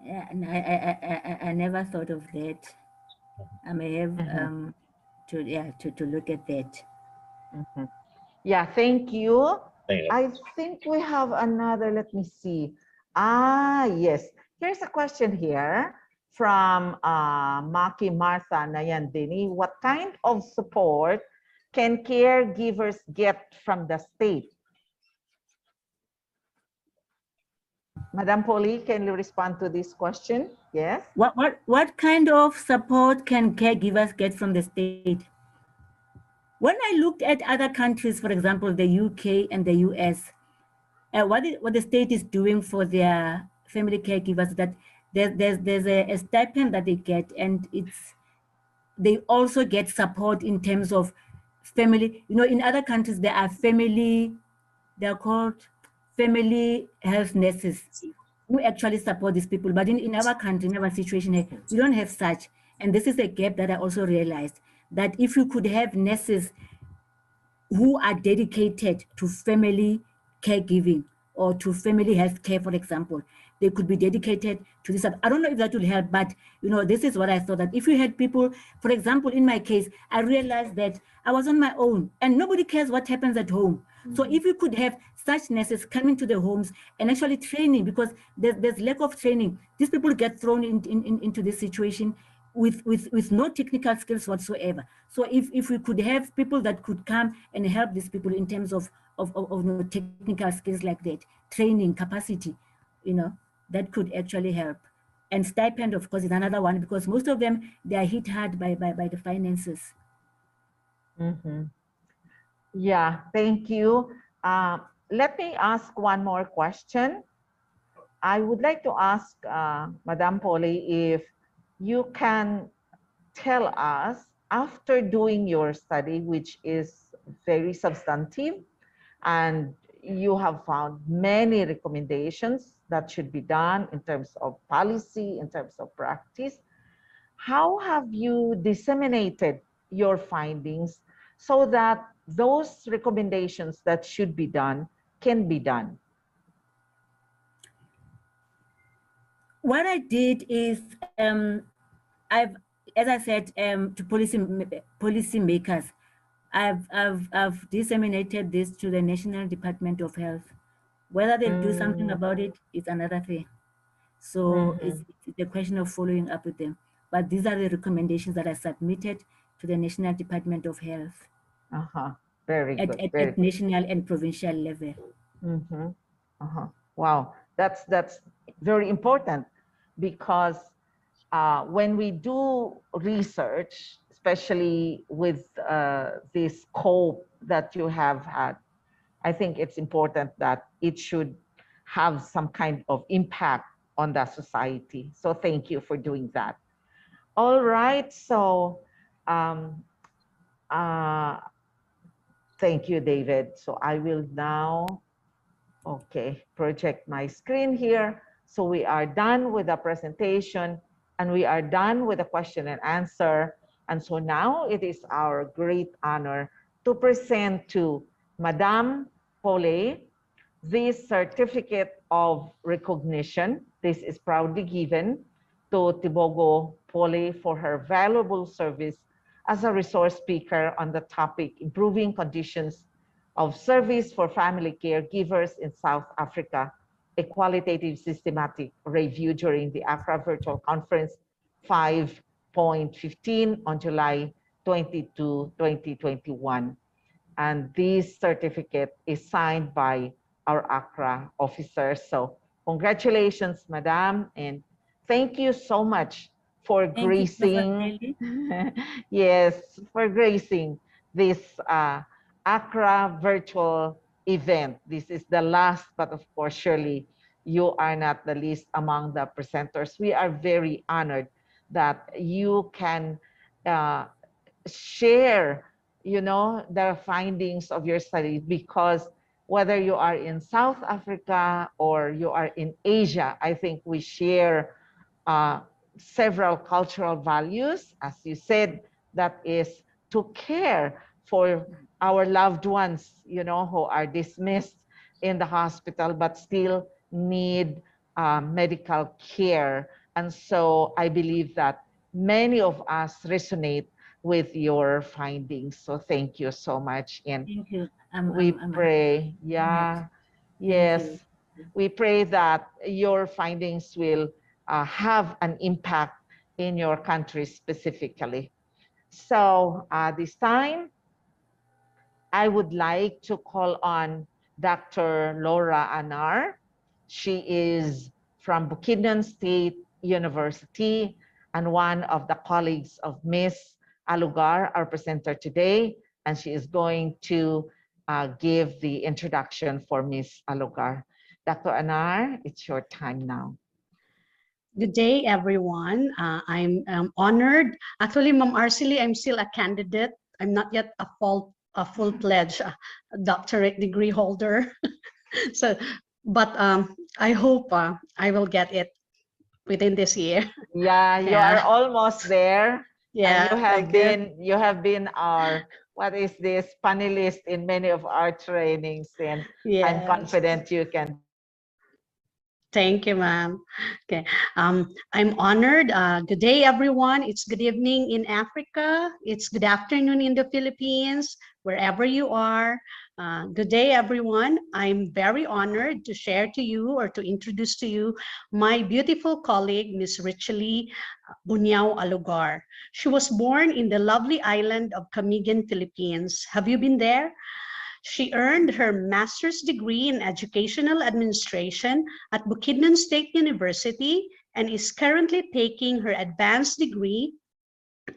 Yeah, and I never thought of that. I may have to look at that. Yeah, thank you. Thank you. I think we have another, let me see. Yes, here's a question here from Maki Martha Nayandini. What kind of support can caregivers get from the state? Madam Polly, can you respond to this question? Yes. What kind of support can caregivers get from the state? When I looked at other countries, for example, the UK and the US, what the state is doing for their family caregivers, that there's a stipend that they get, and they also get support in terms of family. You know, in other countries there are they're called family health nurses who actually support these people. But in our country, in our situation here, we don't have such. And this is a gap that I also realized, that if you could have nurses who are dedicated to family caregiving or to family health care, for example, they could be dedicated to this. I don't know if that will help, but this is what I thought, that if you had people, for example, in my case, I realized that I was on my own and nobody cares what happens at home. So if you could have such nurses coming to the homes and actually training, because there's lack of training, these people get thrown into this situation with no technical skills whatsoever. So if we could have people that could come and help these people in terms of technical skills like that, training, capacity, that could actually help. And stipend, of course, is another one, because most of them, they are hit hard by the finances. Yeah, thank you. Let me ask one more question. I would like to ask Madame Polly if you can tell us, after doing your study, which is very substantive, and you have found many recommendations that should be done in terms of policy, in terms of practice, how have you disseminated your findings so that those recommendations that should be done can be done? What I did is, as I said, to policy makers, I've disseminated this to the National Department of Health. Whether they do something about it is another thing. So it's a question of following up with them. But these are the recommendations that I submitted to the National Department of Health. Very good. At national and provincial level. Wow, that's very important, because when we do research, especially with this scope that you have had, I think it's important that it should have some kind of impact on the society. So thank you for doing that. All right, so thank you, David. So I will now Okay, project my screen here. So we are done with the presentation and we are done with the question and answer. And so now it is our great honor to present to Madame Pule this certificate of recognition. This is proudly given to Tebogo Pule for her valuable service as a resource speaker on the topic improving conditions of service for family caregivers in South Africa, a qualitative systematic review during the AQRA virtual conference 5.15 on July 22, 2021. And this certificate is signed by our AQRA officers. So congratulations, Madam, and thank you so much for gracing, yes, for gracing this AQRA virtual event. This is the last, but of course, surely you are not the least among the presenters. We are very honored that you can share, the findings of your study, because whether you are in South Africa or you are in Asia, I think we share several cultural values, as you said, that is to care for our loved ones, who are dismissed in the hospital but still need medical care. And so I believe that many of us resonate with your findings. So thank you so much. And thank you. we pray, yes, we pray that your findings will have an impact in your country specifically. So this time, I would like to call on Dr. Laura Anar. She is from Bukidnon State University and one of the colleagues of Miss Alugar, our presenter today, and she is going to give the introduction for Miss Alugar. Dr. Anar, it's your time now. Good day, everyone. I'm honored. Actually, Ma'am Arcely, I'm still a candidate. I'm not yet a full-fledged doctorate degree holder. So, but I hope I will get it within this year. Yeah, you are almost there. Yeah, and you have been our, what is this, panelist in many of our trainings, and I'm confident you can. Thank you, ma'am. Okay, I'm honored. Good day, everyone. It's good evening in Africa. It's good afternoon in the Philippines, wherever you are. Good day, everyone. I'm very honored to share to you or to introduce to you my beautiful colleague, Miss Ritchelee Bunyao Alugar. She was born in the lovely island of Camiguin, Philippines. Have you been there? She earned her master's degree in educational administration at Bukidnon State University and is currently taking her advanced degree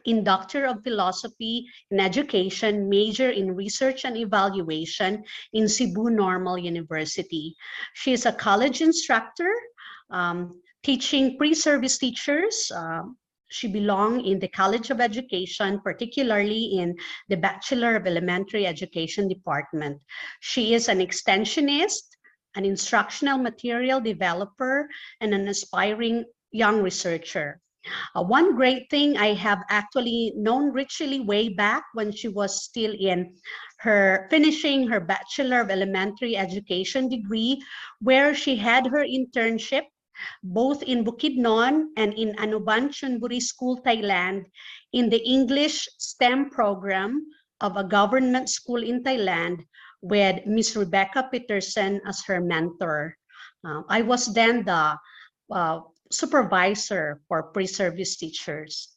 in Doctor of Philosophy in Education, major in Research and Evaluation in Cebu Normal University. She is a college instructor, teaching pre-service teachers. She belonged in the College of Education, particularly in the Bachelor of Elementary Education department. She is an extensionist, an instructional material developer, and an aspiring young researcher. One great thing, I have actually known Ritchelee way back when she was still in finishing her Bachelor of Elementary Education degree, where she had her internship both in Bukidnon and in Anuban Chonburi School, Thailand, in the English STEM program of a government school in Thailand with Miss Rebecca Peterson as her mentor. I was then the supervisor for pre-service teachers.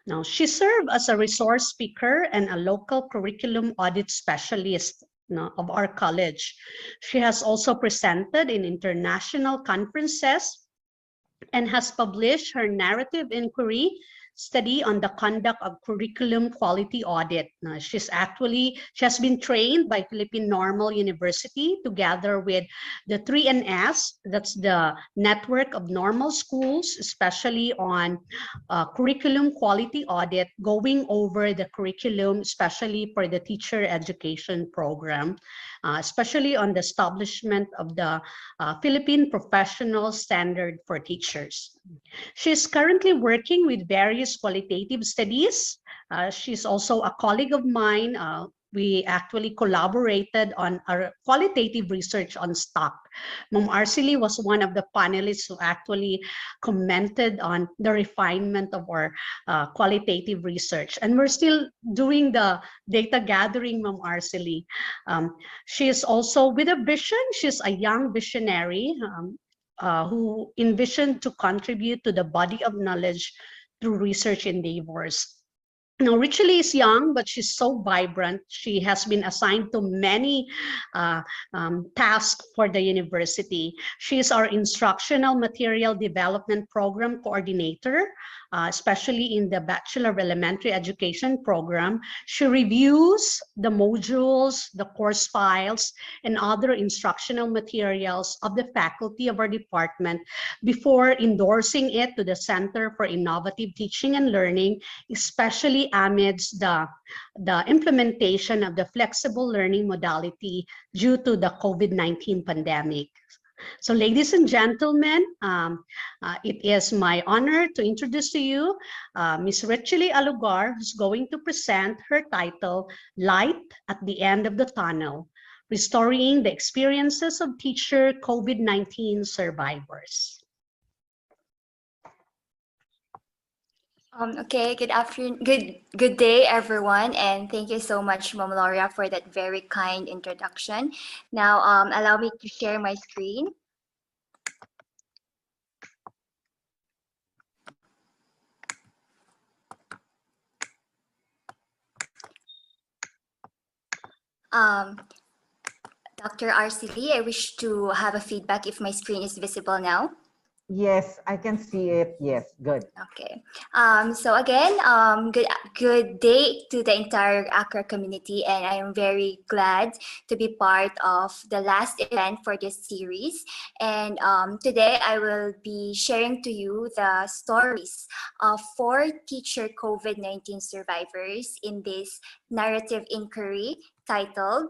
Now, she served as a resource speaker and a local curriculum audit specialist of our college. She has also presented in international conferences and has published her narrative inquiry, study on the conduct of curriculum quality audit. She has been trained by Philippine Normal University together with the 3NS, that's the network of normal schools, especially on curriculum quality audit, going over the curriculum, especially for the teacher education program, especially on the establishment of the Philippine Professional Standard for Teachers. She's currently working with various qualitative studies. She's also a colleague of mine. We actually collaborated on our qualitative research on stock. Ma'am Arcely was one of the panelists who actually commented on the refinement of our qualitative research. And we're still doing the data gathering, Ma'am Arcely. She is also with a vision. She's a young visionary who envisioned to contribute to the body of knowledge through research endeavors. Now, Ritchelee is young, but she's so vibrant. She has been assigned to many tasks for the university. She is our instructional material development program coordinator, especially in the Bachelor of Elementary Education program. She reviews the modules, the course files, and other instructional materials of the faculty of our department before endorsing it to the Center for Innovative Teaching and Learning, especially amidst the implementation of the flexible learning modality due to the COVID-19 pandemic. So ladies and gentlemen, it is my honor to introduce to you Ms. Ritchelee Alugar, who's going to present her title, Light at the End of the Tunnel, Restoring the Experiences of Teacher COVID-19 Survivors. Okay, good afternoon, good day, everyone, and thank you so much, Ma'am Laura, for that very kind introduction. Now, allow me to share my screen. Dr. Arcely, I wish to have a feedback if my screen is visible now. Yes, I can see it. Yes, good. Okay. So again, good day to the entire AQRA community, and I am very glad to be part of the last event for this series. And today I will be sharing to you the stories of 4 teacher COVID-19 survivors in this narrative inquiry titled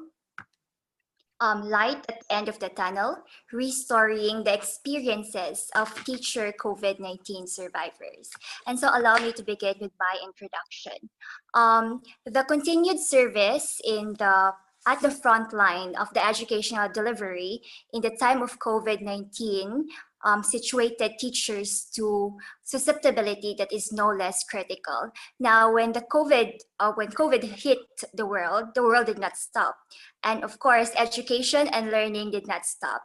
Light at the End of the Tunnel, Restoring the Experiences of Teacher COVID-19 Survivors. And so allow me to begin with my introduction. The continued service at the front line of the educational delivery in the time of COVID-19 situated teachers to susceptibility that is no less critical. Now, when COVID hit the world did not stop. And of course, education and learning did not stop.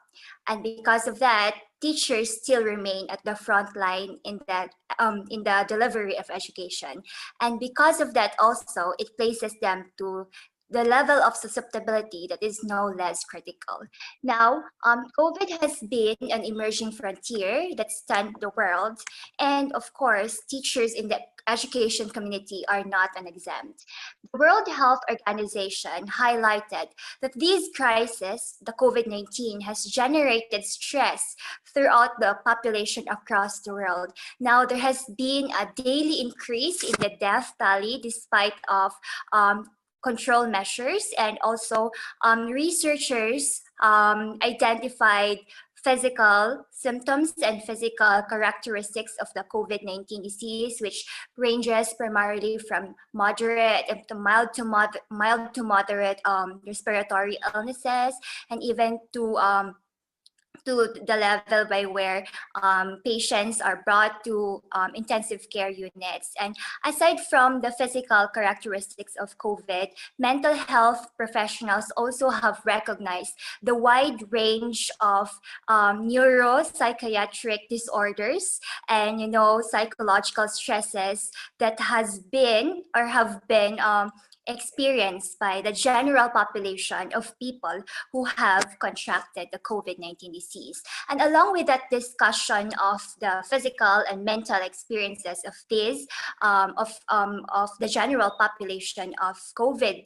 And because of that, teachers still remain at the front line in the delivery of education. And because of that also, it places them to the level of susceptibility that is no less critical. Now, COVID has been an emerging frontier that stunned the world. And of course, teachers in the education community are not unexempt. The World Health Organization highlighted that these crises, the COVID-19, has generated stress throughout the population across the world. Now, there has been a daily increase in the death tally despite of control measures, and also researchers identified physical symptoms and physical characteristics of the COVID-19 disease, which ranges primarily from moderate to mild to moderate respiratory illnesses, and even to the level by where patients are brought to intensive care units. And aside from the physical characteristics of COVID, mental health professionals also have recognized the wide range of neuropsychiatric disorders and psychological stresses that has been or have been experienced by the general population of people who have contracted the COVID-19 disease. And along with that discussion of the physical and mental experiences of these, of the general population of COVID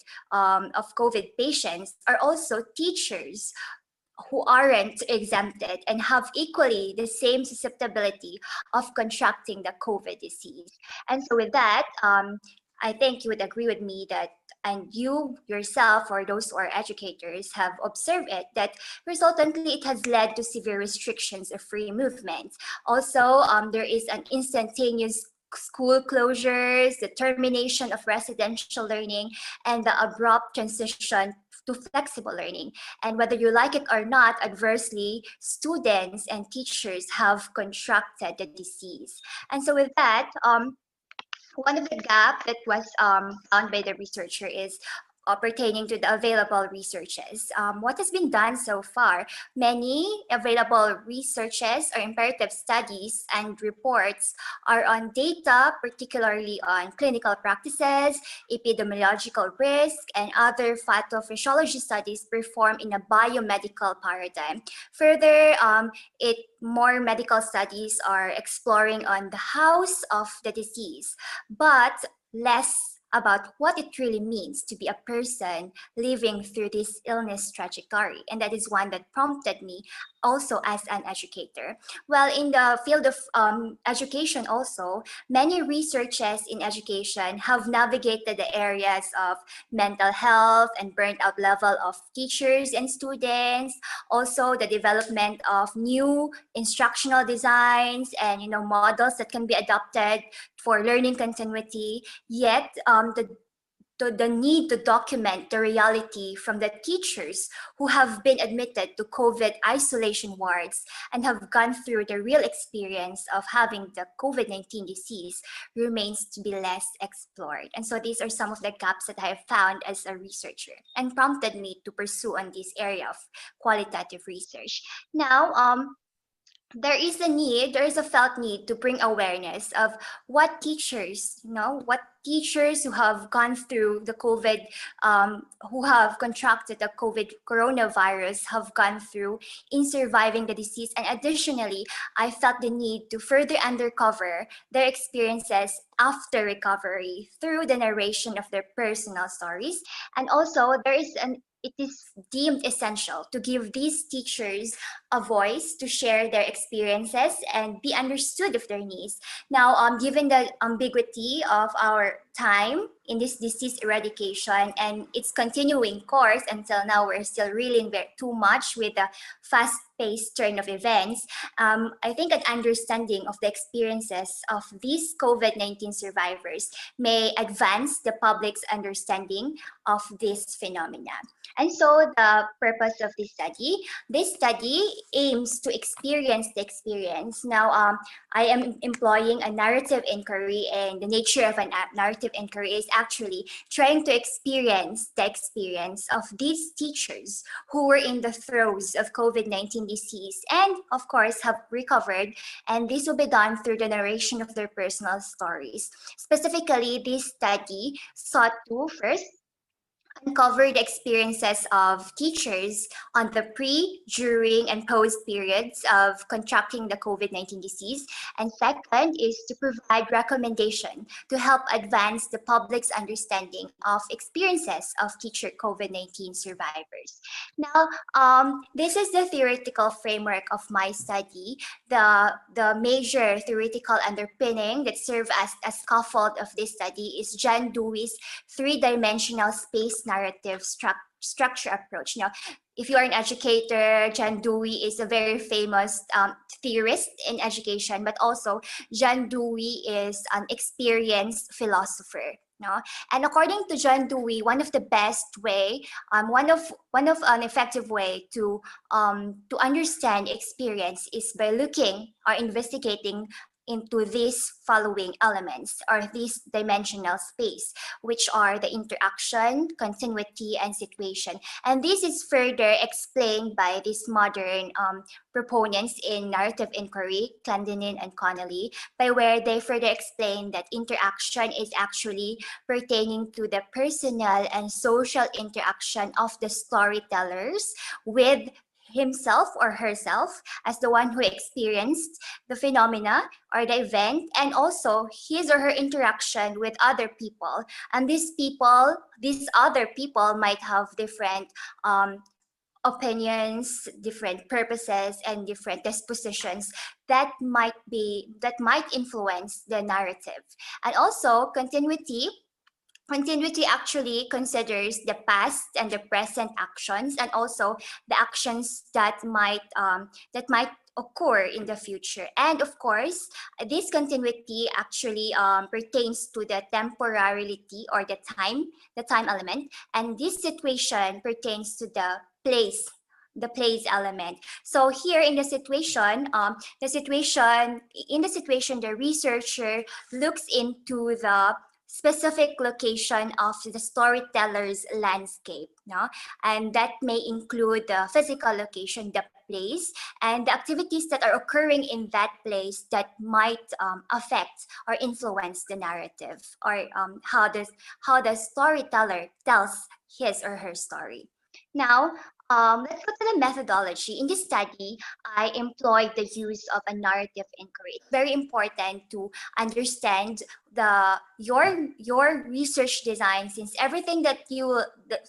patients, are also teachers who aren't exempted and have equally the same susceptibility of contracting the COVID disease. And so with that, I think you would agree with me that, and you yourself or those who are educators have observed it, that resultantly it has led to severe restrictions of free movement. Also, there is an instantaneous school closures, the termination of residential learning, and the abrupt transition to flexible learning. And whether you like it or not, adversely, students and teachers have contracted the disease. And so with that, one of the gaps that was found by the researcher is pertaining to the available researches. What has been done so far? Many available researches or imperative studies and reports are on data, particularly on clinical practices, epidemiological risk, and other pathophysiology studies performed in a biomedical paradigm. Further, more medical studies are exploring on the cause of the disease, but less about what it really means to be a person living through this illness trajectory. And that is one that prompted me also as an educator. Well, in the field of education also, many researchers in education have navigated the areas of mental health and burnt out level of teachers and students, also the development of new instructional designs and models that can be adopted for learning continuity. Yet the need to document the reality from the teachers who have been admitted to COVID isolation wards and have gone through the real experience of having the COVID-19 disease remains to be less explored. And so these are some of the gaps that I have found as a researcher and prompted me to pursue on this area of qualitative research. Now, there is a felt need to bring awareness of what teachers, what teachers who have gone through the COVID, who have contracted the COVID coronavirus have gone through in surviving the disease. And additionally, I felt the need to further uncover their experiences after recovery through the narration of their personal stories. And also, it is deemed essential to give these teachers a voice to share their experiences and be understood of their needs. Now, given the ambiguity of our time in this disease eradication and its continuing course until now, we're still reeling too much with the fast-paced turn of events. I think an understanding of the experiences of these COVID-19 survivors may advance the public's understanding of this phenomena. And so the purpose of this study aims to experience the experience. Now, I am employing a narrative inquiry, and the nature of a narrative inquiry is actually trying to experience the experience of these teachers who were in the throes of COVID-19 disease and, of course, have recovered. And this will be done through the narration of their personal stories. Specifically, this study sought to first uncover the experiences of teachers on the pre, during, and post periods of contracting the COVID-19 disease. And second is to provide recommendation to help advance the public's understanding of experiences of teacher COVID-19 survivors. Now, this is the theoretical framework of my study. The major theoretical underpinning that serves as a scaffold of this study is John Dewey's three-dimensional space narrative structure approach. Now, if you are an educator, John Dewey is a very famous theorist in education, but also John Dewey is an experienced philosopher. No? And according to John Dewey, one of the best way, one of an effective way to understand experience is by looking or investigating into these following elements or this dimensional space, which are the interaction, continuity, and situation. And this is further explained by these modern proponents in narrative inquiry, Clendenin and Connolly, by where they further explain that interaction is actually pertaining to the personal and social interaction of the storytellers with himself or herself as the one who experienced the phenomena or the event, and also his or her interaction with other people. And these other people might have different opinions, different purposes, and different dispositions that might influence the narrative. And also continuity actually considers the past and the present actions, and also the actions that might occur in the future. And of course, this continuity actually pertains to the temporality or the time element, and this situation pertains to the place element. So here in the situation, the researcher looks into the specific location of the storyteller's landscape, no? And that may include the physical location, the place, and the activities that are occurring in that place that might affect or influence the narrative, or how the storyteller tells his or her story. Now, let's go to the methodology. In this study, I employed the use of a narrative inquiry. It's very important to understand your research design, since everything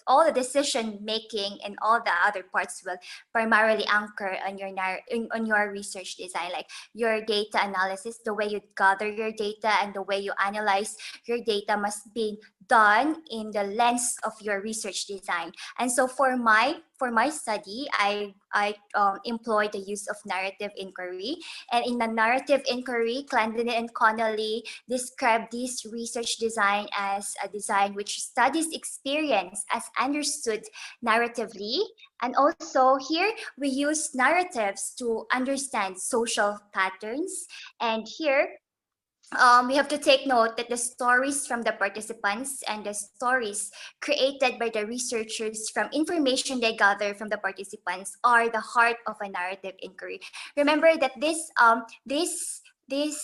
all the decision making and all the other parts will primarily anchor on your research design, like your data analysis, the way you gather your data and the way you analyze your data must be done in the lens of your research design. And so for my study, I employed the use of narrative inquiry. And in the narrative inquiry, Clendenin and Connolly described this research design as a design which studies experience as understood narratively. And also here we use narratives to understand social patterns. And here we have to take note that the stories from the participants and the stories created by the researchers from information they gather from the participants are the heart of a narrative inquiry. Remember that these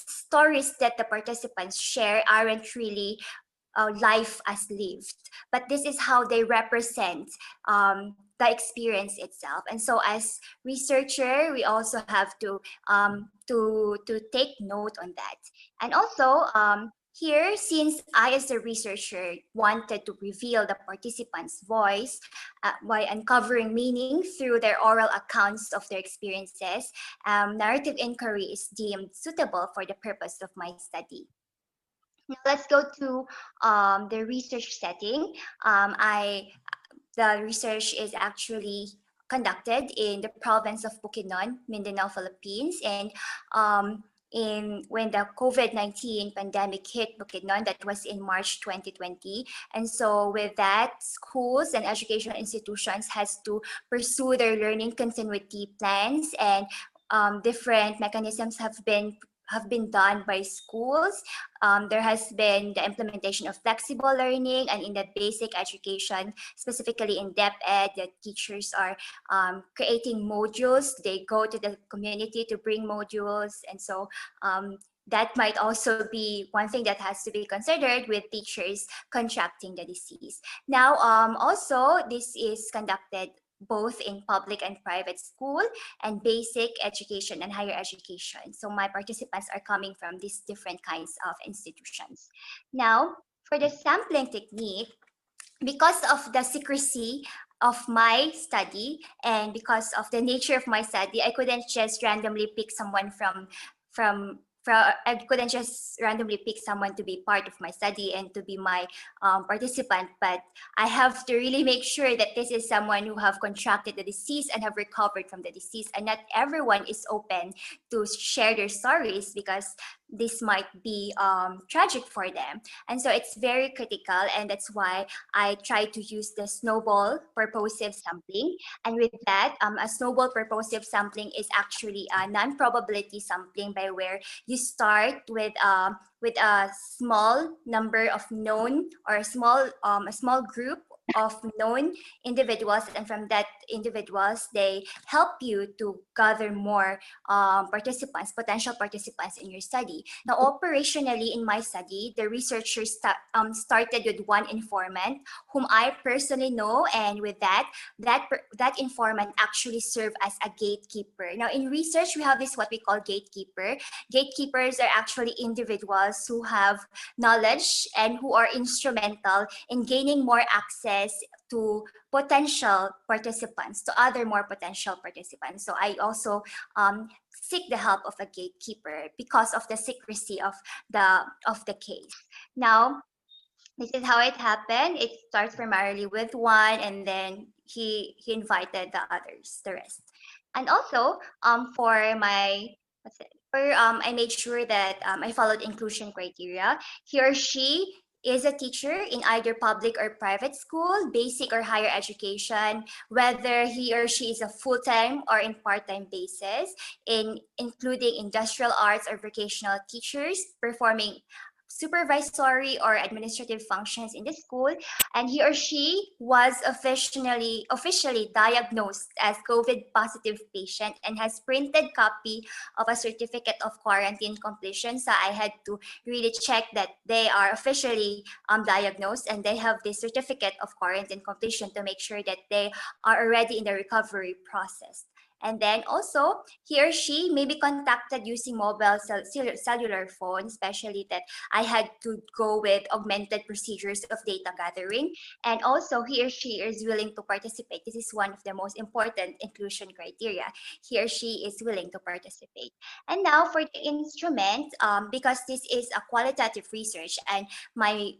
stories that the participants share aren't really life as lived, but this is how they represent the experience itself. And so as researcher, we also have to take note on that. And also here, since I as a researcher wanted to reveal the participants' voice by uncovering meaning through their oral accounts of their experiences, narrative inquiry is deemed suitable for the purpose of my study. Now let's go to the research setting. The research is actually conducted in the province of Bukidnon, Mindanao, Philippines. And when the COVID-19 pandemic hit Bukidnon, that was in March 2020. And so with that, schools and educational institutions has to pursue their learning continuity plans, and different mechanisms have been done by schools. There has been the implementation of flexible learning, and in the basic education, specifically in depth ed, the teachers are creating modules. They go to the community to bring modules. And so that might also be one thing that has to be considered with teachers contracting the disease. Now, also, this is conducted both in public and private school, and basic education and higher education. So my participants are coming from these different kinds of institutions. Now, for the sampling technique, because of the secrecy of my study and because of the nature of my study, I couldn't just randomly pick someone I couldn't just randomly pick someone to be part of my study and to be my participant, but I have to really make sure that this is someone who have contracted the disease and have recovered from the disease. And not everyone is open to share their stories, because this might be tragic for them. And so it's very critical, and that's why I try to use the snowball purposive sampling. And with that, a snowball purposive sampling is actually a non-probability sampling, by where you start with a small number of known, or a small group of known individuals, and from that individuals, they help you to gather more potential participants in your study. Now, operationally in my study, the researchers started with one informant whom I personally know, and with that informant actually served as a gatekeeper. Now, in research, we have this what we call gatekeeper. Gatekeepers are actually individuals who have knowledge and who are instrumental in gaining more access to potential participants, to other more potential participants. So I also seek the help of a gatekeeper because of the secrecy of the case. Now, this is how it happened. It starts primarily with one, and then he invited the others, the rest. And also, for my what's it? I made sure that I followed inclusion criteria. He or she is a teacher in either public or private school, basic or higher education, whether he or she is a full-time or in part-time basis, including industrial arts or vocational teachers performing supervisory or administrative functions in the school, and he or she was officially diagnosed as COVID positive patient and has printed copy of a certificate of quarantine completion. So I had to really check that they are officially diagnosed and they have this certificate of quarantine completion to make sure that they are already in the recovery process. And then also, he or she may be contacted using mobile cellular phone, especially that I had to go with augmented procedures of data gathering. And also, he or she is willing to participate. This is one of the most important inclusion criteria. He or she is willing to participate. And now for the instrument, because this is a qualitative research and my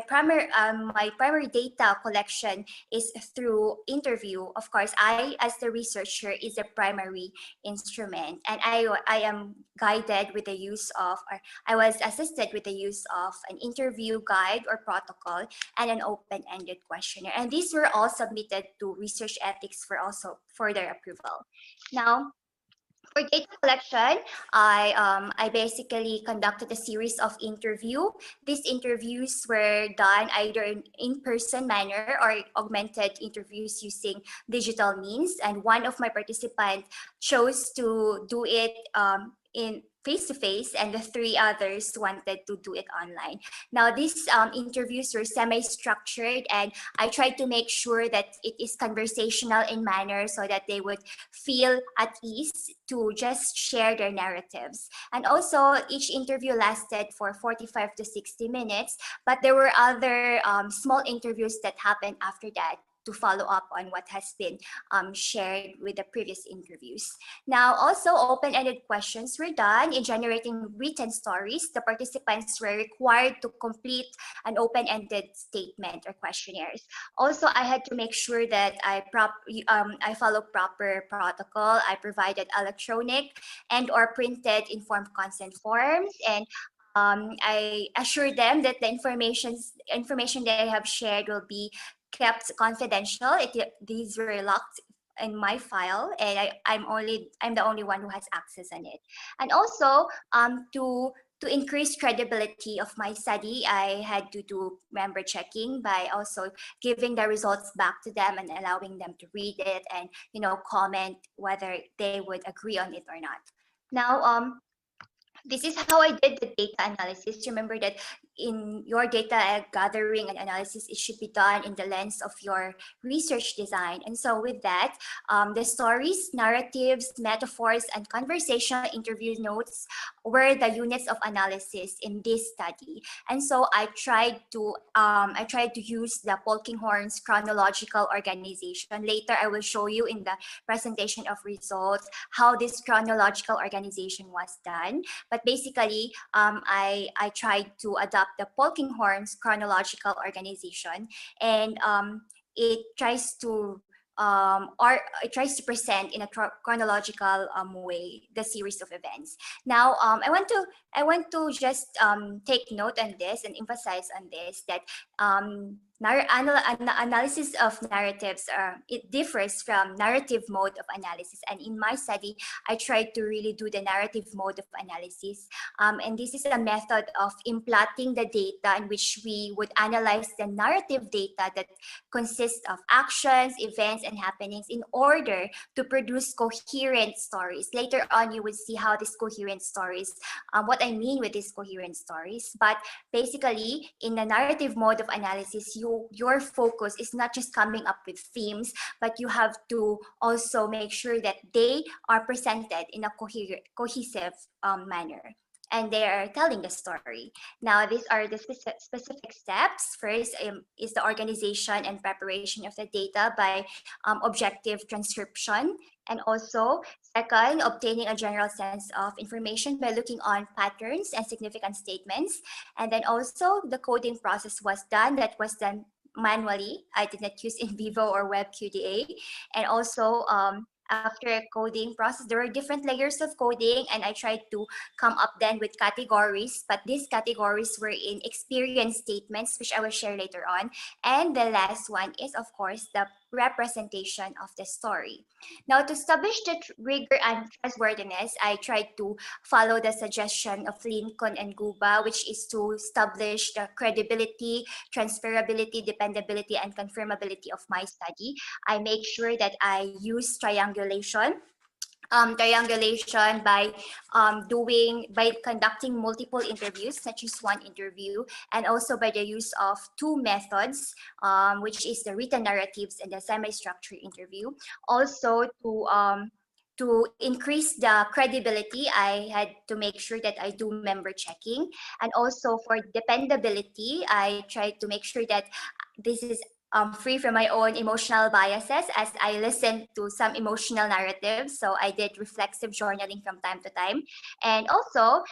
primary data collection is through interview. Of course, I, as the researcher, is a primary instrument, and I am guided with the use of, or I was assisted with the use of an interview guide or protocol and an open-ended questionnaire. And these were all submitted to research ethics for also further approval. Now, for data collection, I basically conducted a series of interview. These interviews were done either in person manner or augmented interviews using digital means. And one of my participants chose to do it in face-to-face, and the three others wanted to do it online. Now, these interviews were semi-structured, and I tried to make sure that it is conversational in manner so that they would feel at ease to just share their narratives. And also, each interview lasted for 45 to 60 minutes, but there were other small interviews that happened after that to follow up on what has been shared with the previous interviews. Now, also open-ended questions were done in generating written stories. The participants were required to complete an open-ended statement or questionnaires. Also, I had to make sure that I follow proper protocol. I provided electronic and or printed informed consent forms, and I assured them that the information they have shared will be kept confidential. These were locked in my file, and I'm the only one who has access on it. And also, to increase credibility of my study, I had to do member checking by also giving the results back to them and allowing them to read it and comment whether they would agree on it or not. Now, this is how I did the data analysis. Remember that in your data gathering and analysis, it should be done in the lens of your research design. And so with that, the stories, narratives, metaphors, and conversational interview notes were the units of analysis in this study. And so I tried to use the Polkinghorne's chronological organization. Later, I will show you in the presentation of results how this chronological organization was done. But basically, I tried to adopt the Polkinghorne's chronological organization, and it tries to or it tries to present in a chronological way the series of events. Now, I want to just take note on this and emphasize on this that analysis of narratives it differs from narrative mode of analysis. And in my study, I tried to really do the narrative mode of analysis. And this is a method of implanting the data in which we would analyze the narrative data that consists of actions, events, and happenings in order to produce coherent stories. Later on, you will see how these coherent stories, what I mean with these coherent stories. But basically, in the narrative mode of analysis, your focus is not just coming up with themes, but you have to also make sure that they are presented in a cohesive manner, and they are telling the story. Now, these are the specific steps. First is the organization and preparation of the data by objective transcription. And also, second, obtaining a general sense of information by looking on patterns and significant statements. And then also, the coding process was done. That was done manually. I did not use in vivo or web QDA. And also, after coding process, there were different layers of coding, and I tried to come up then with categories, but these categories were in experience statements, which I will share later on. And the last one is, of course, the representation of the story. Now, to establish the rigor and trustworthiness, I tried to follow the suggestion of Lincoln and Guba, which is to establish the credibility, transferability, dependability, and confirmability of my study. I make sure that I use triangulation by conducting multiple interviews, such as one interview, and also by the use of two methods, which is the written narratives and the semi-structured interview. Also, to increase the credibility, I had to make sure that I do member checking. And also for dependability, I tried to make sure that this is free from my own emotional biases, as I listened to some emotional narratives. So I did reflexive journaling from time to time. And also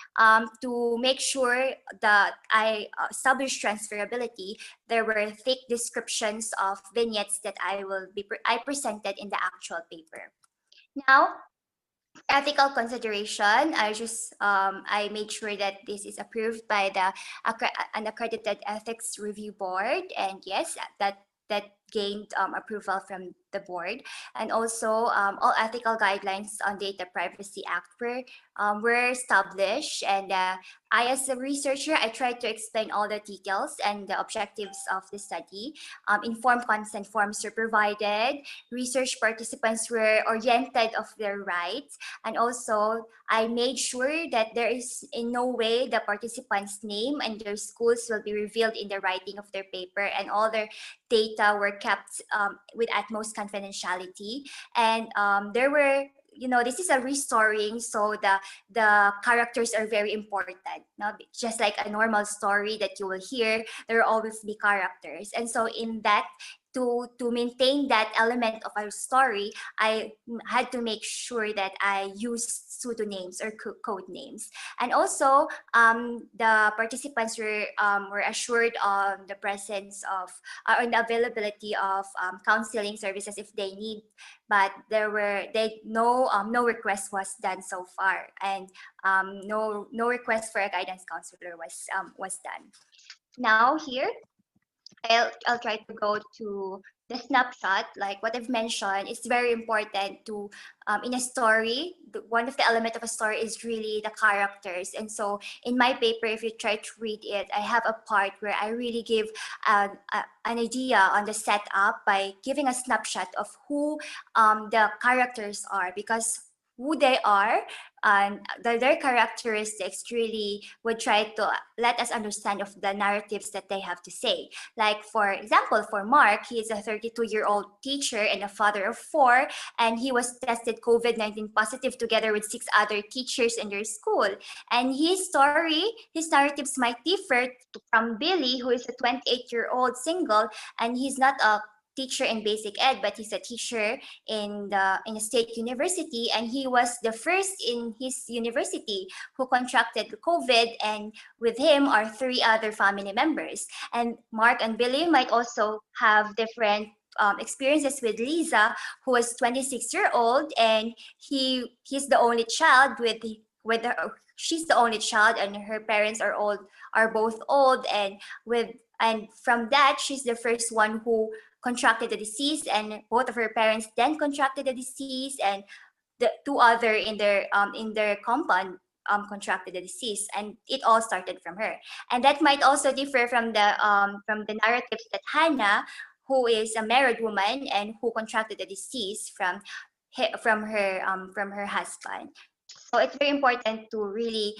to make sure that I established transferability, there were thick descriptions of vignettes that I presented in the actual paper. Now, ethical consideration, I made sure that this is approved by an accredited ethics review board, and yes, that gained approval from the board. And also all ethical guidelines on Data Privacy Act were established, and I, as a researcher, I tried to explain all the details and the objectives of the study. Informed consent forms were provided, research participants were oriented of their rights, and also I made sure that there is in no way the participants' name and their schools will be revealed in the writing of their paper, and all their data were kept with utmost confidentiality. And there were, this is a restoring, so the characters are very important. Now, just like a normal story that you will hear, there will always be characters. And so in that, to maintain that element of our story, I had to make sure that I use pseudonyms or code names. And also, the participants were assured on the presence of, on the availability of counseling services if they need, but no request was done so far, and no request for a guidance counselor was done. Now here, I'll try to go to the snapshot. Like what I've mentioned, it's very important to, in a story, one of the elements of a story is really the characters. And so in my paper, if you try to read it, I have a part where I really give an idea on the setup by giving a snapshot of who the characters are, because who they are and their characteristics really would try to let us understand of the narratives that they have to say. Like, for example, for Mark, he is a 32-year-old teacher and a father of 4, and he was tested COVID-19 positive together with 6 other teachers in their school. And his narratives might differ from Billy, who is a 28-year-old single, and he's not a teacher in basic ed, but he's a teacher in a state university, and he was the first in his university who contracted COVID, and with him are 3 other family members. And Mark and Billy might also have different experiences with Lisa, who was 26-year-old, and he's the only child with her, she's the only child, and her parents are both old, and from that she's the first one who contracted the disease, and both of her parents then contracted the disease, and the two other in their compound contracted the disease, and it all started from her. And that might also differ from the narratives that Hannah, who is a married woman and who contracted the disease from her husband. So it's very important to really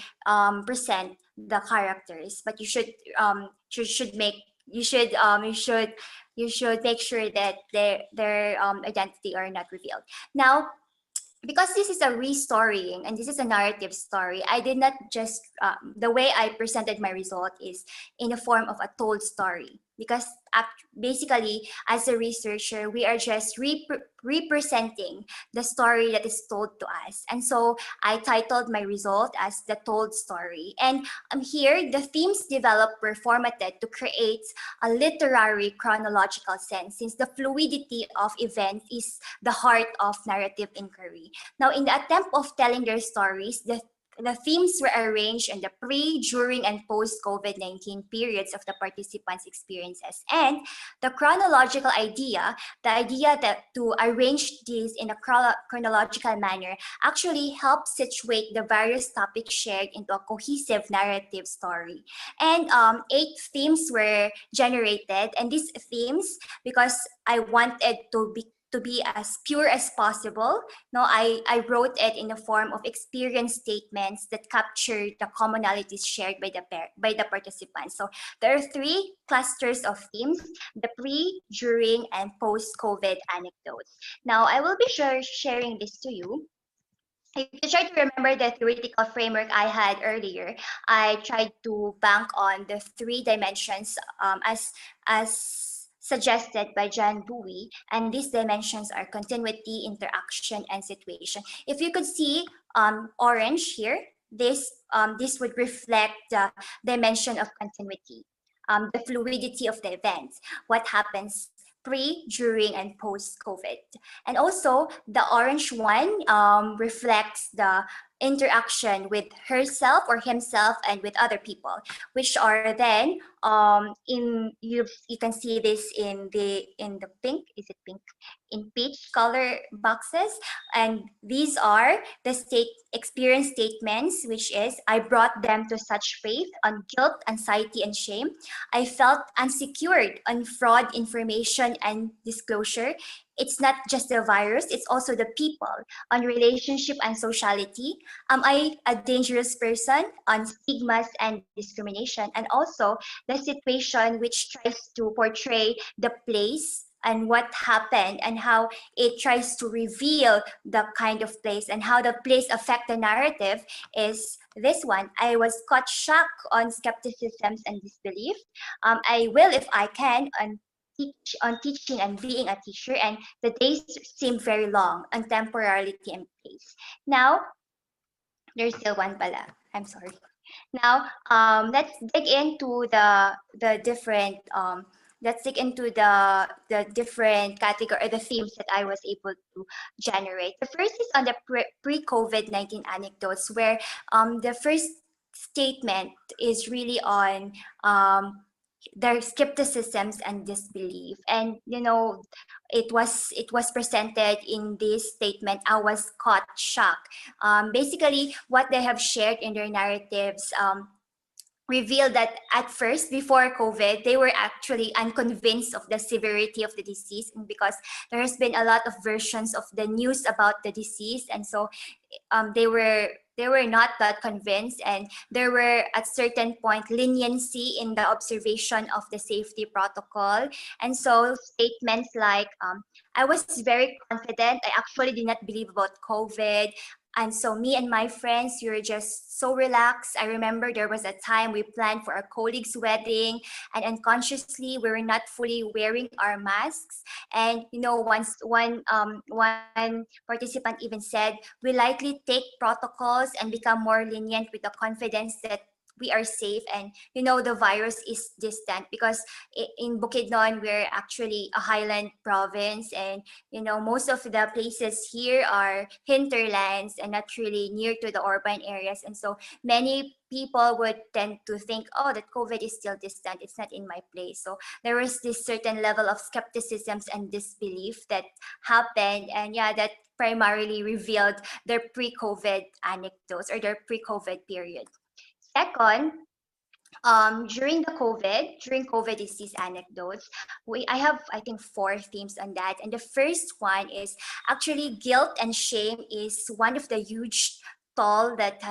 present the characters, but you should make sure that their identity are not revealed. Now, because this is a restorying and this is a narrative story, I did not just, the way I presented my result is in the form of a told story. Because basically, as a researcher, we are just representing the story that is told to us. And so I titled my result as the told story. And here, the themes developed were formatted to create a literary chronological sense, since the fluidity of events is the heart of narrative inquiry. Now, in the attempt of telling their stories, the themes were arranged in the pre, during, and post-COVID-19 periods of the participants' experiences. And the chronological idea, the idea that to arrange these in a chronological manner, actually helps situate the various topics shared into a cohesive narrative story. And 8 themes were generated, and these themes, because I wanted to be as pure as possible. No, I wrote it in the form of experience statements that capture the commonalities shared by the participants. So there are 3 clusters of themes: the pre, during, and post-COVID anecdotes. Now I will be sharing this to you. If you try to remember the theoretical framework I had earlier, I tried to bank on the 3 dimensions as suggested by John Dewey, and these dimensions are continuity, interaction, and situation. If you could see orange here, this would reflect the dimension of continuity, the fluidity of the events, what happens pre, during, and post-COVID. And also, the orange one reflects the interaction with herself or himself and with other people, which are then you can see this in the pink. Is it pink? In peach color boxes, and these are the experience statements, which is: I brought them to such faith on guilt, anxiety, and shame. I felt unsecured on fraud, information, and disclosure. It's not just the virus, it's also the people, on relationship and sociality. Am I a dangerous person? On stigmas and discrimination, and also the situation, which tries to portray the place and what happened and how it tries to reveal the kind of place and how the place affect the narrative, is this one. I was caught shock on skepticisms and disbelief. I will, if I can, on teaching and being a teacher, and the days seem very long on temporality and pace. Now, there's still one pala. I'm sorry. Now, let's dig into the different different category or the themes that I was able to generate. The first is on the pre-COVID-19 anecdotes, where the first statement is really on their skepticisms and disbelief. And it was presented in this statement: I was caught shocked. Basically, what they have shared in their narratives revealed that at first, before COVID, they were actually unconvinced of the severity of the disease, because there has been a lot of versions of the news about the disease, and so they were not that convinced, and there were at certain point leniency in the observation of the safety protocol. And so statements like, I was very confident, I actually did not believe about COVID. And so me and my friends, we were just so relaxed. I remember there was a time we planned for a colleague's wedding, and unconsciously we were not fully wearing our masks. And once one participant even said, we likely take protocols and become more lenient with the confidence that we are safe, and the virus is distant, because in Bukidnon we're actually a highland province, and most of the places here are hinterlands and not really near to the urban areas, and so many people would tend to think, oh, that COVID is still distant, it's not in my place. So there was this certain level of skepticism and disbelief that happened, and yeah, that primarily revealed their pre-COVID anecdotes or their pre-COVID period. Second, during COVID disease anecdotes, I have, I think, 4 themes on that. And the first one is actually guilt and shame is one of the huge toll that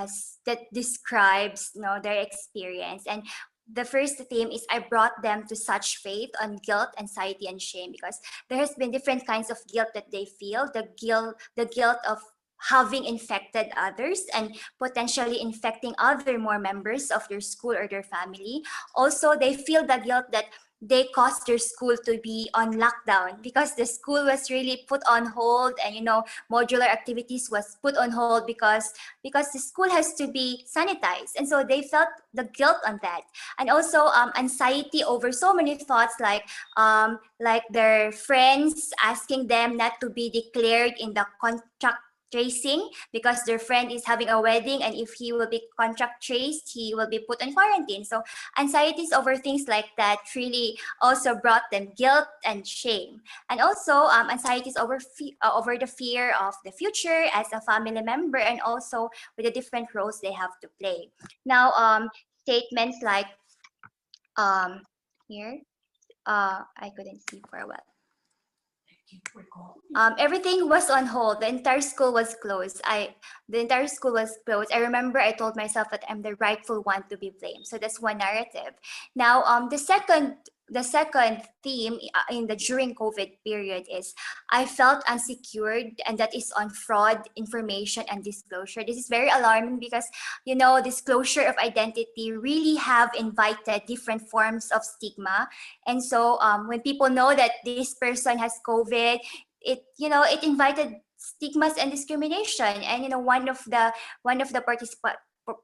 describes their experience. And the first theme is I brought them to such faith on guilt, anxiety, and shame, because there has been different kinds of guilt that they feel. The guilt of having infected others and potentially infecting other more members of their school or their family. Also, they feel the guilt that they caused their school to be on lockdown because the school was really put on hold, and modular activities was put on hold because the school has to be sanitized, and so they felt the guilt on that. And also anxiety over so many thoughts, like their friends asking them not to be declared in the contract tracing because their friend is having a wedding, and if he will be contact traced, he will be put in quarantine. So anxieties over things like that really also brought them guilt and shame, and also anxieties over the fear of the future as a family member, and also with the different roles they have to play. Now, statements like here, I couldn't see for a while. Everything was on hold. The entire school was closed. The entire school was closed. I remember I told myself that I'm the rightful one to be blamed. So that's one narrative. Now, the second theme in the during COVID period is I felt unsecured, and that is on fraud, information, and disclosure. This is very alarming because disclosure of identity really have invited different forms of stigma, and so when people know that this person has COVID, it invited stigmas and discrimination. And one of the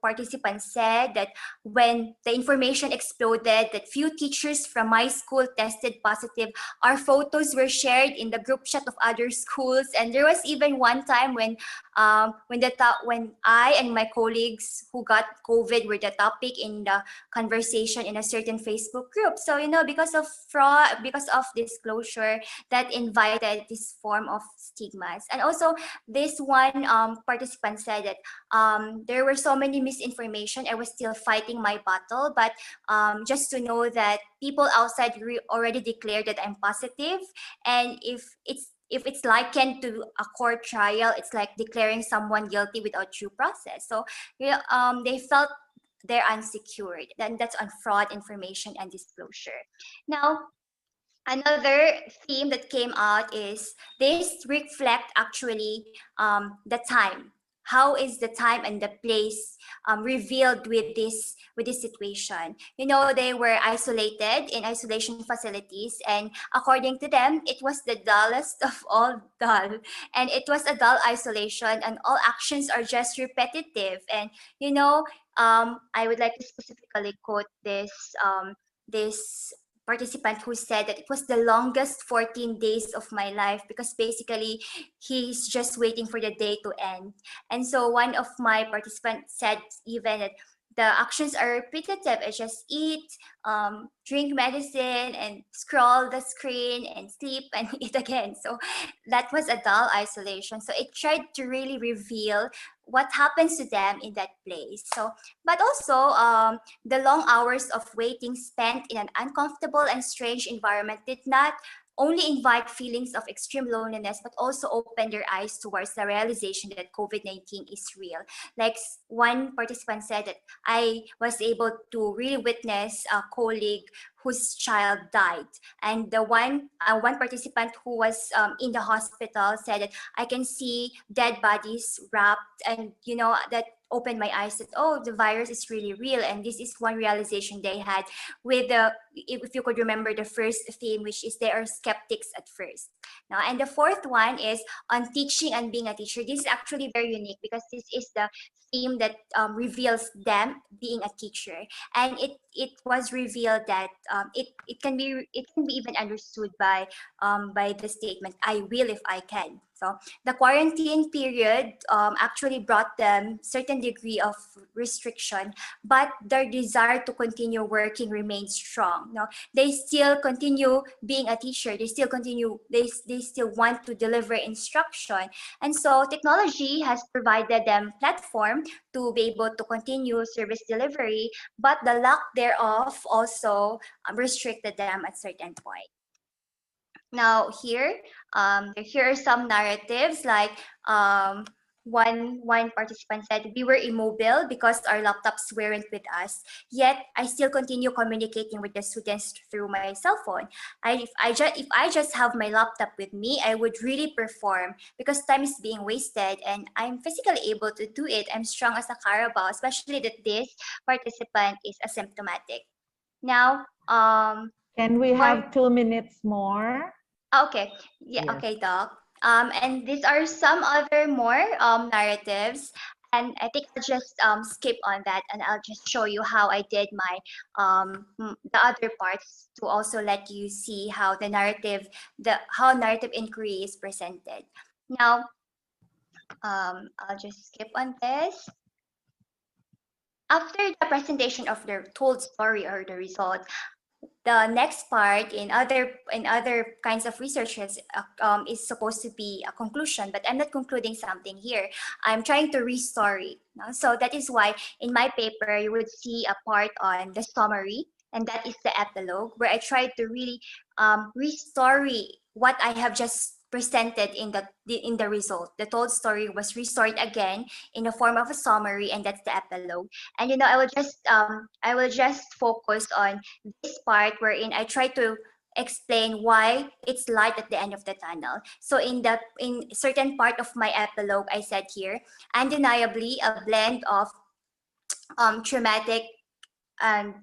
participants said that when the information exploded that few teachers from my school tested positive, our photos were shared in the group chat of other schools. And there was even one time when I and my colleagues who got COVID were the topic in the conversation in a certain Facebook group. So because of fraud, because of disclosure, that invited this form of stigmas. And also this one participant said that there were so many misinformation. I was still fighting my battle, but just to know that people outside already declared that I'm positive, and if it's likened to a court trial, it's like declaring someone guilty without due process. So they felt they're unsecured. Then that's on fraud, information, and disclosure. Now, another theme that came out is this reflect actually the time. How is the time and the place revealed with this situation? They were isolated in isolation facilities, and according to them, it was the dullest of all dull, and it was a dull isolation, and all actions are just repetitive. And I would like to specifically quote this participant who said that it was the longest 14 days of my life because basically he's just waiting for the day to end. And so one of my participants said even that the actions are repetitive. I just eat, drink medicine, and scroll the screen, and sleep, and eat again. So that was a dull isolation. So it tried to really reveal what happens to them in that place. So, but also the long hours of waiting spent in an uncomfortable and strange environment did not only invite feelings of extreme loneliness, but also open their eyes towards the realization that COVID-19 is real. Like one participant said that I was able to really witness a colleague whose child died. And the one participant who was in the hospital said that I can see dead bodies wrapped, and that opened my eyes that, oh, the virus is really real. And this is one realization they had with the if you could remember the first theme, which is they are skeptics at first. Now, and the fourth one is on teaching and being a teacher. This is actually very unique because this is the theme that reveals them being a teacher, and it was revealed that it can be even understood by the statement, "I will if I can." So the quarantine period actually brought them certain degree of restriction, but their desire to continue working remains strong. No, they still continue being a teacher. They still continue. They still want to deliver instruction, and so technology has provided them platform to be able to continue service delivery, but the lack thereof also restricted them at certain point. Now here are some narratives like one participant said, "We were immobile because our laptops weren't with us, yet I still continue communicating with the students through my cell phone. If I just have my laptop with me, I would really perform because time is being wasted and I'm physically able to do it. I'm strong as a Carabao," especially that this participant is asymptomatic. Now, Can we have 2 minutes more? okay, yeah, Yes. okay, Doc. And these are some other more narratives, and I think I'll just skip on that, and I'll just show you how I did my the other parts to also let you see how how narrative inquiry is presented. Now, I'll just skip on this. After the presentation of the told story or the result, the next part in other kinds of researches is supposed to be a conclusion, but I'm not concluding something here. I'm trying to restory. No? So that is why in my paper you would see a part on the summary, and that is the epilogue, where I tried to really restory what I have just presented in the result. The told story was restored again in the form of a summary, and that's the epilogue. And I will just focus on this part wherein I try to explain why it's light at the end of the tunnel. So in certain part of my epilogue, I said here, undeniably a blend of traumatic and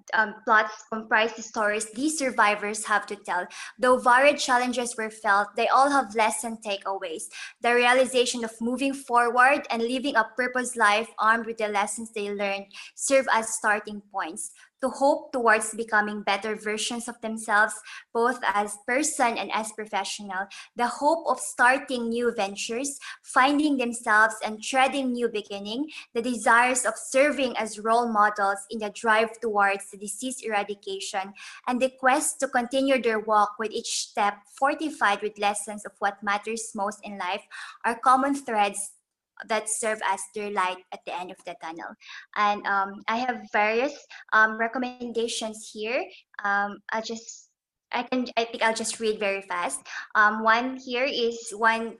plots comprise the stories these survivors have to tell. Though varied challenges were felt, they all have lesson takeaways. The realization of moving forward and living a purpose life armed with the lessons they learned serve as starting points to hope towards becoming better versions of themselves, both as person and as professional. The hope of starting new ventures, finding themselves and treading new beginning, the desires of serving as role models in the drive towards the disease eradication, and the quest to continue their walk with each step fortified with lessons of what matters most in life are common threads that serve as their light at the end of the tunnel. And I have various recommendations here. I think I'll just read very fast. One here is one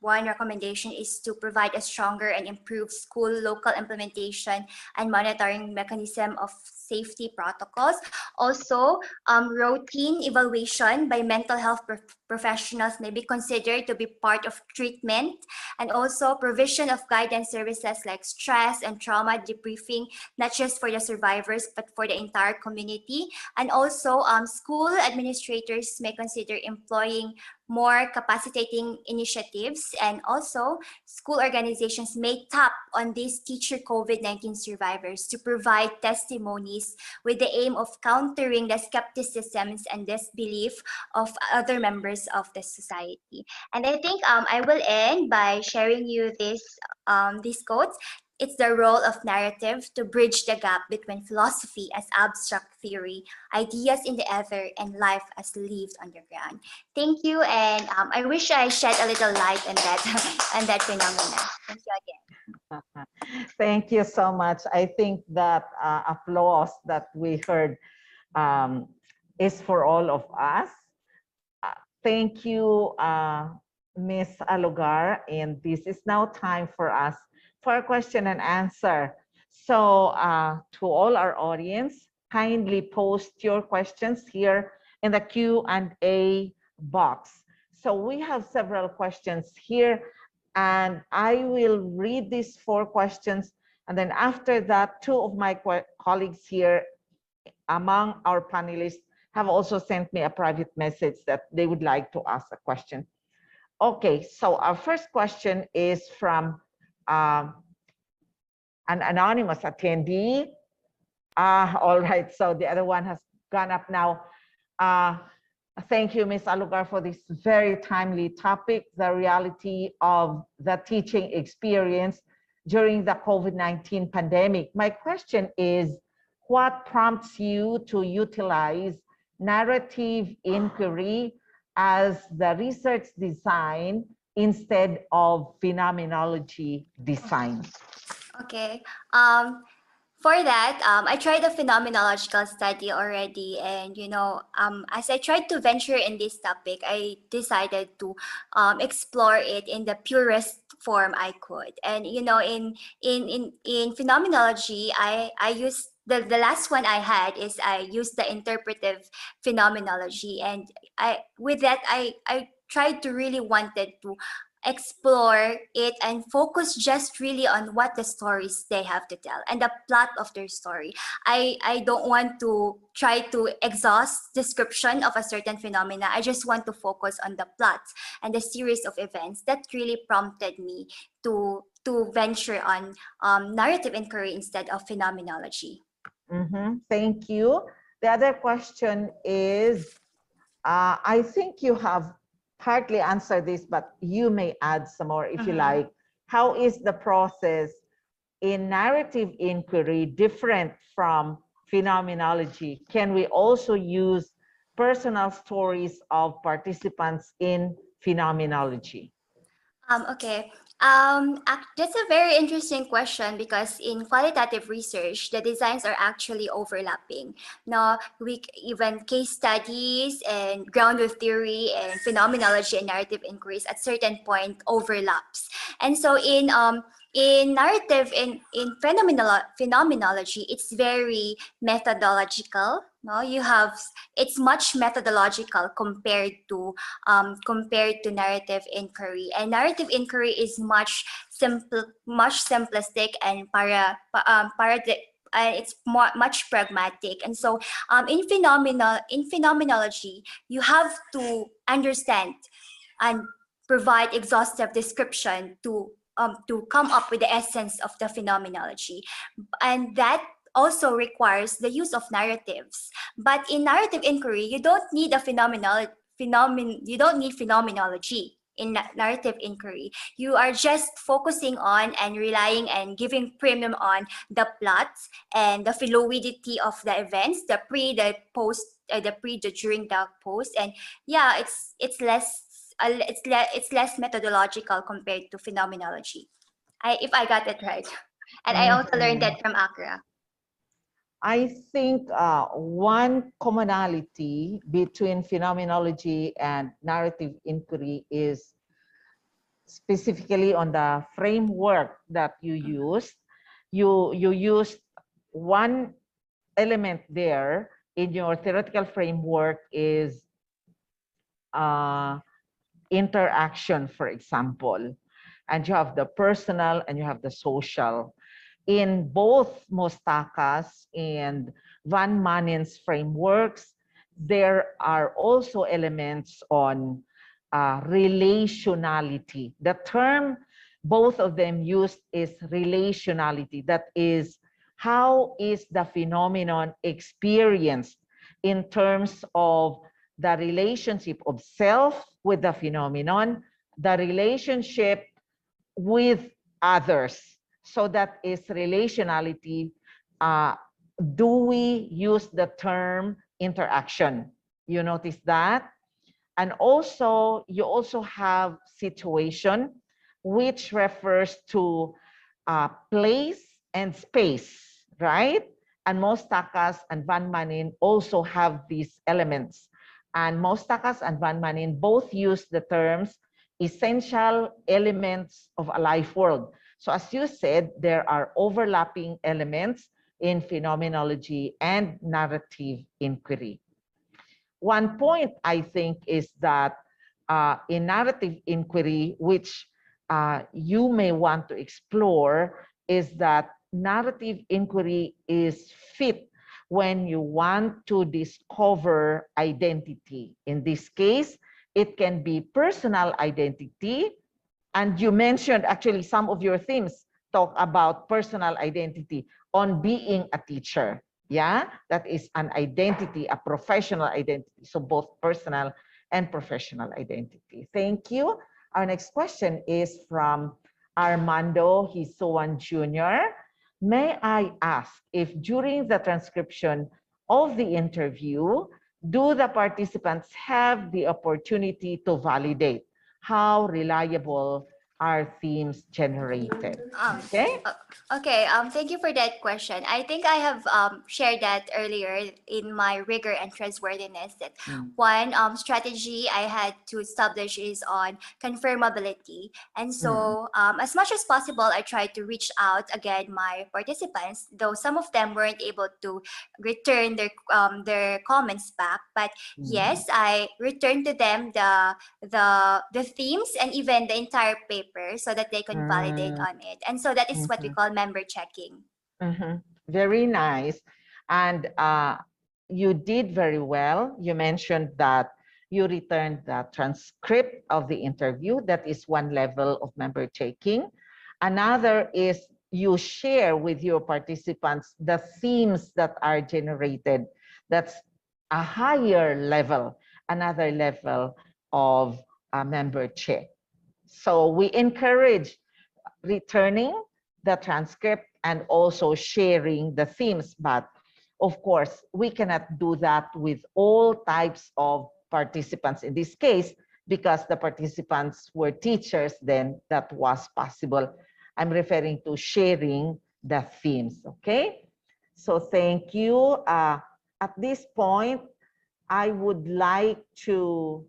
recommendation is to provide a stronger and improved school local implementation and monitoring mechanism of safety protocols. Also, routine evaluation by mental health professionals may be considered to be part of treatment, and also provision of guidance services like stress and trauma debriefing, not just for the survivors, but for the entire community. And also, school administrators may consider employing more capacitating initiatives, and also school organizations may tap on these teacher COVID-19 survivors to provide testimonies with the aim of countering the skepticisms and disbelief of other members of the society. And I think I will end by sharing you these quotes. It's the role of narrative to bridge the gap between philosophy as abstract theory, ideas in the ether, and life as lived on the ground. Thank you, and I wish I shed a little light on that on that phenomenon. Thank you again. Thank you so much. I think that applause that we heard is for all of us. Thank you, Ms. Alugar, and this is now time for us for a question and answer. So to all our audience, kindly post your questions here in the Q&A box. So we have several questions here, and I will read these 4 questions, and then after that, 2 of my colleagues here among our panelists have also sent me a private message that they would like to ask a question. Okay, so our first question is from an anonymous attendee. All right, so the other one has gone up now. Thank you, Ms. Alugar, for this very timely topic, the reality of the teaching experience during the COVID-19 pandemic. My question is, what prompts you to utilize narrative inquiry as the research design instead of phenomenology design? Okay. For that, I tried a phenomenological study already, and as I tried to venture in this topic, I decided to explore it in the purest form I could. And in phenomenology, I used the last one I had is I used the interpretive phenomenology, and with that I tried to really wanted to explore it and focus just really on what the stories they have to tell and the plot of their story. I don't want to try to exhaust description of a certain phenomena. I just want to focus on the plots and the series of events that really prompted me to venture on narrative inquiry instead of phenomenology. Thank you. The other question is, I think you have partly answered this, but you may add some more if you like. How is the process in narrative inquiry different from phenomenology? Can we also use personal stories of participants in phenomenology? Okay. That's a very interesting question because in qualitative research, the designs are actually overlapping. Now, even case studies and grounded theory and phenomenology and narrative inquiries at certain point overlaps. And so in narrative in phenomenology, it's very methodological. No, it's much methodological compared to narrative inquiry, and narrative inquiry is much simplistic and it's much pragmatic. And so in phenomenology, you have to understand and provide exhaustive description to come up with the essence of the phenomenology, and that also requires the use of narratives. But in narrative inquiry, you don't need phenomenology in narrative inquiry. You are just focusing on and relying and giving premium on the plots and the fluidity of the events, the pre, the post, the pre, the during, the post, and yeah, it's less methodological compared to phenomenology. If I got it right, and I also learned that from AQRA. I think one commonality between phenomenology and narrative inquiry is specifically on the framework that you used. You used one element there in your theoretical framework is interaction, for example, and you have the personal and you have the social. In both Mostakas and Van Manen's frameworks, there are also elements on relationality. The term both of them used is relationality. That is, how is the phenomenon experienced in terms of the relationship of self with the phenomenon, the relationship with others. So that is relationality. Do we use the term interaction? You notice that? And also, you also have situation, which refers to place and space, right? And Mostakas and Van Manen also have these elements. And Mostakas and Van Manen both use the terms essential elements of a life world. So as you said, there are overlapping elements in phenomenology and narrative inquiry. One point I think is that in narrative inquiry, which you may want to explore, is that narrative inquiry is fit when you want to discover identity. In this case, it can be personal identity. And you mentioned actually some of your themes talk about personal identity on being a teacher. Yeah, that is an identity, a professional identity. So both personal and professional identity. Thank you. Our next question is from Armando Hisoan Jr. May I ask if during the transcription of the interview, do the participants have the opportunity to validate how reliable are themes generated? Okay. Okay, thank you for that question. I think I have shared that earlier in my rigor and trustworthiness that one strategy I had to establish is on confirmability. And so as much as possible, I tried to reach out again my participants, though some of them weren't able to return their comments back. But yes, I returned to them the themes and even the entire paper so that they can validate on it. And so that is what we call member checking. Very nice. And you did very well. You mentioned that you returned the transcript of the interview. That is one level of member checking. Another is you share with your participants the themes that are generated. That's a higher level, another level of a member check. So we encourage returning the transcript and also sharing the themes. But of course, we cannot do that with all types of participants in this case, because the participants were teachers, then that was possible. I'm referring to sharing the themes, okay? So thank you. At this point, I would like to,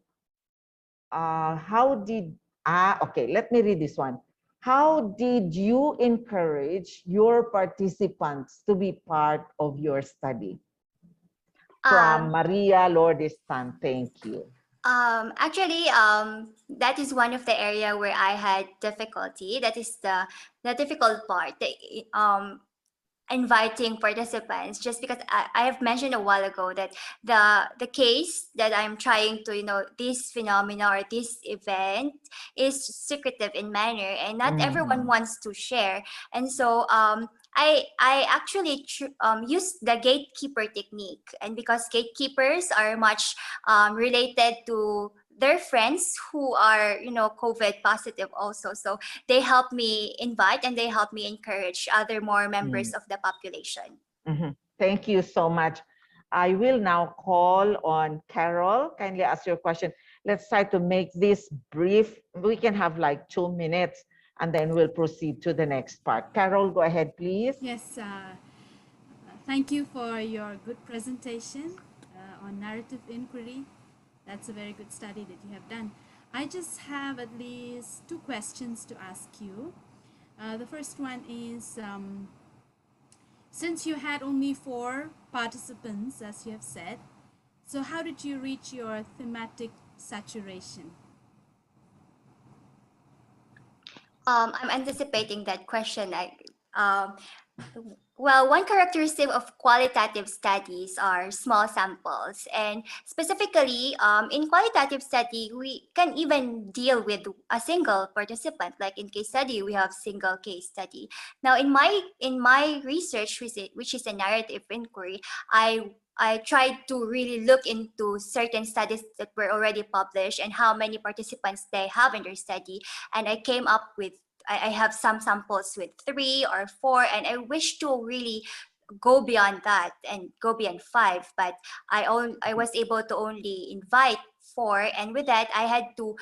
okay, let me read this one. How did you encourage your participants to be part of your study? From Maria Lourdes Tan, thank you. Actually, that is one of the area where I had difficulty. That is the difficult part. Inviting participants, just because I have mentioned a while ago that the case that I'm trying to, this phenomena or this event is secretive in manner and not everyone wants to share. And so I actually used the gatekeeper technique, and because gatekeepers are much related to their friends who are, COVID positive also. So they help me invite and they help me encourage other more members of the population. Thank you so much. I will now call on Carol. Kindly ask your question. Let's try to make this brief. We can have like 2 minutes and then we'll proceed to the next part. Carol, go ahead, please. Yes, thank you for your good presentation on narrative inquiry. That's a very good study that you have done. I just have at least 2 questions to ask you. The first one is, since you had only 4 participants, as you have said, so how did you reach your thematic saturation? I'm anticipating that question. Well, one characteristic of qualitative studies are small samples, and specifically in qualitative study, we can even deal with a single participant. Like in case study, we have single case study. Now, in my research, which is a narrative inquiry, I tried to really look into certain studies that were already published and how many participants they have in their study, and I came up with. I have some samples with 3 or 4, and I wish to really go beyond that and go beyond 5, but I was able to only invite 4, and with that I had to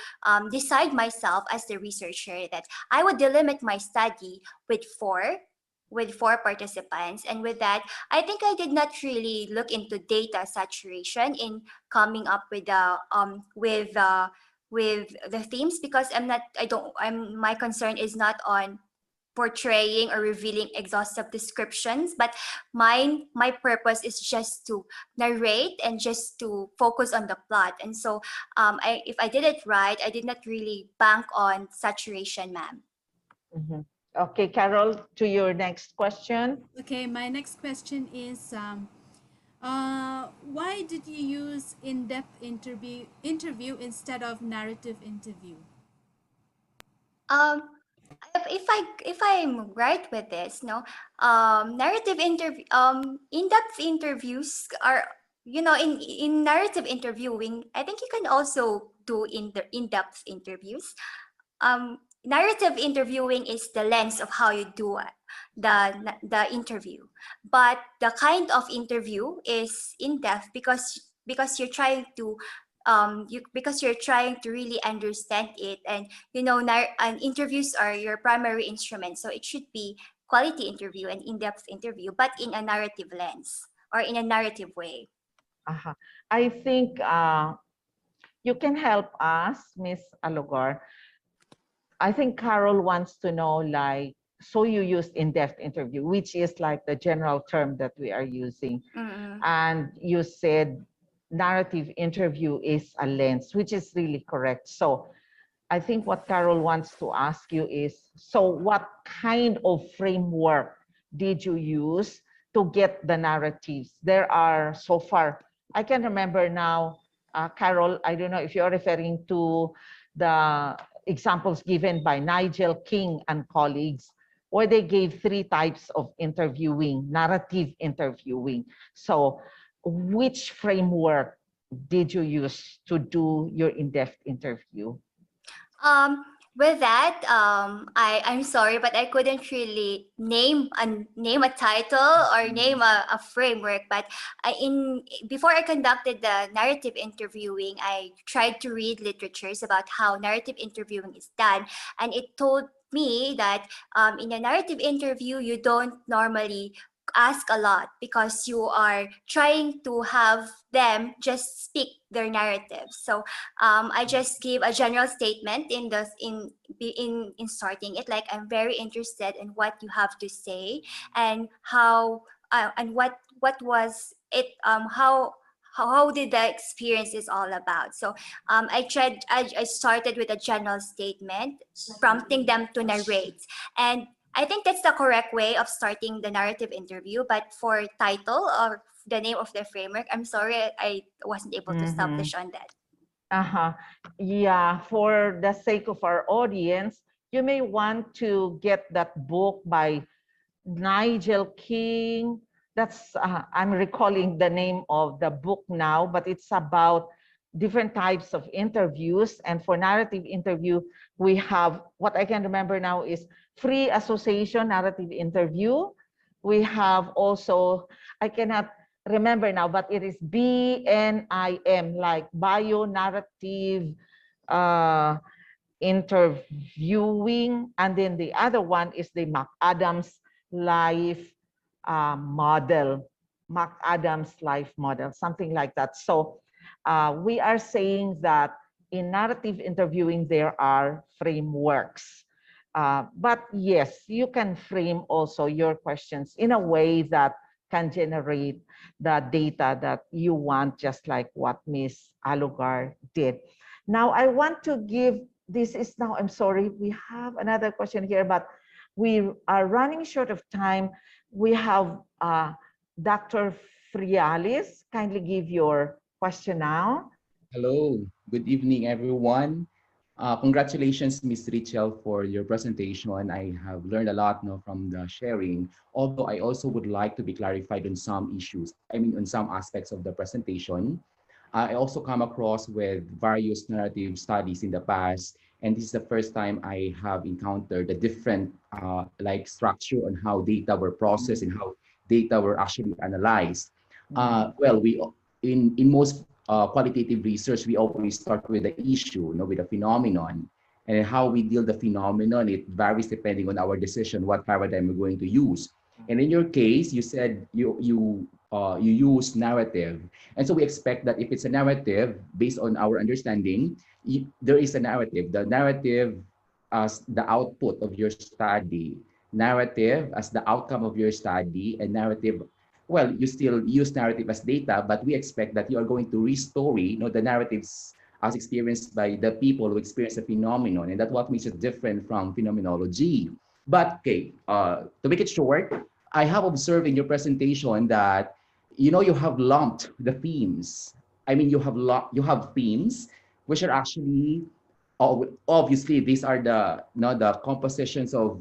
decide myself as the researcher that I would delimit my study with 4 participants. And with that, I think I did not really look into data saturation in coming up with the themes, because my concern is not on portraying or revealing exhaustive descriptions, but my purpose is just to narrate and just to focus on the plot. And so if I did it right, I did not really bank on saturation, ma'am. Okay, Carol, to your next question. Okay, my next question is, Why did you use in-depth interview instead of narrative interview? Um, if I'm right with this, no, narrative interview, in-depth interviews are, in narrative interviewing, I think you can also do in-depth interviews. Narrative interviewing is the lens of how you do the interview, but the kind of interview is in depth because you're trying to because you're trying to really understand it, and and interviews are your primary instrument, so it should be quality interview and in-depth interview, but in a narrative lens or in a narrative way. Uh-huh. I think you can help us, Miss Alugar. I think Carol wants to know, like, so you used in-depth interview, which is like the general term that we are using. Mm-hmm. And you said narrative interview is a lens, which is really correct. So I think what Carol wants to ask you is, so what kind of framework did you use to get the narratives? There are so far, I can remember now, Carol, I don't know if you're referring to the examples given by Nigel King and colleagues, where they gave 3 types of interviewing, narrative interviewing. So which framework did you use to do your in-depth interview? Um, with that, I'm sorry, but I couldn't really name a title or name a framework. But before I conducted the narrative interviewing, I tried to read literatures about how narrative interviewing is done, and it told me that in a narrative interview, you don't normally ask a lot because you are trying to have them just speak their narrative. So I just gave a general statement in starting it, like, I'm very interested in what you have to say, and how and what was it, how did the experience is all about. So I started with a general statement, prompting them to narrate, and I think that's the correct way of starting the narrative interview. But for title or the name of the framework, I'm sorry, I wasn't able to establish on that. Uh-huh. Yeah, for the sake of our audience, you may want to get that book by Nigel King. That's I'm recalling the name of the book now, but it's about different types of interviews. And for narrative interview, we have, what I can remember now is free association narrative interview. We have also, I cannot remember now, but it is BNIM, like bio narrative interviewing. And then the other one is the McAdams life model, McAdams life model, something like that. So we are saying that in narrative interviewing, there are frameworks. But yes, you can frame also your questions in a way that can generate the data that you want, just like what Ms. Alugar did. Now, I want to give, this is now, I'm sorry, we have another question here, but we are running short of time. We have Dr. Frialis. Kindly give your question now. Hello, good evening, everyone. Congratulations, Ms. Ritchelee, for your presentation. I have learned a lot now from the sharing, although I also would like to be clarified on some issues, I mean, on some aspects of the presentation. I also come across with various narrative studies in the past, and this is the first time I have encountered the different like structure on how data were processed and how data were actually analyzed. Well, we in most qualitative research, we always start with the issue, with the phenomenon, and how we deal the phenomenon. It varies depending on our decision, what paradigm we're going to use. And in your case, you said you use narrative, and so we expect that if it's a narrative, based on our understanding, there is a narrative. The narrative as the output of your study, narrative as the outcome of your study, and narrative, well, you still use narrative as data, but we expect that you are going to restory, the narratives as experienced by the people who experience the phenomenon, and that's what makes it different from phenomenology. But okay, to make it short, I have observed in your presentation that you know, you have lumped the themes. I mean, you have themes which are actually, obviously these are the, you know, the compositions of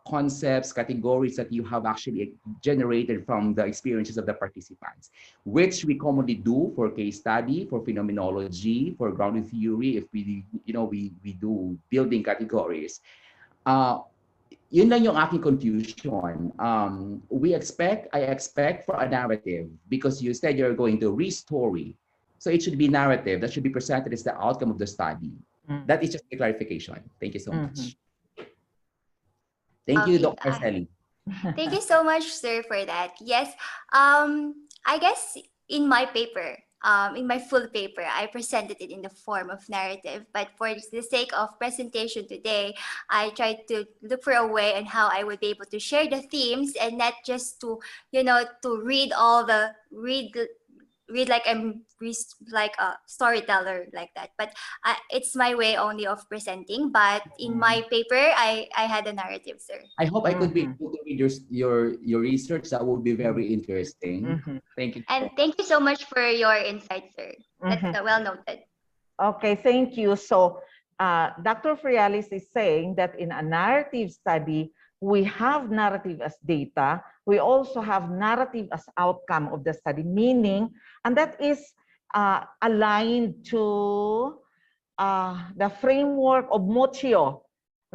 concepts, categories that you have actually generated from the experiences of the participants, which we commonly do for case study, for phenomenology, for grounded theory. If we, you know, we do building categories. Yun lang yung aking confusion. I expect for a narrative, because you said you're going to restory. So it should be narrative that should be presented as the outcome of the study. That is just a clarification. Thank you so much. Thank you, Okay, Dr. Sally. thank you so much, sir, for that. Yes, I guess in my paper, in my full paper, I presented it in the form of narrative. But for the sake of presentation today, I tried to look for a way on how I would be able to share the themes and not just to, you know, to read like like a storyteller like that. But it's my way only of presenting. But in my paper, I had a narrative, sir. I hope I could be able to read your research. That would be very interesting. Thank you. And thank you so much for your insight, sir. That's well noted. Okay, thank you. So Dr. Frialis is saying that in a narrative study, we have narrative as data. We also have narrative as outcome of the study, meaning, and that is aligned to the framework of Mochio,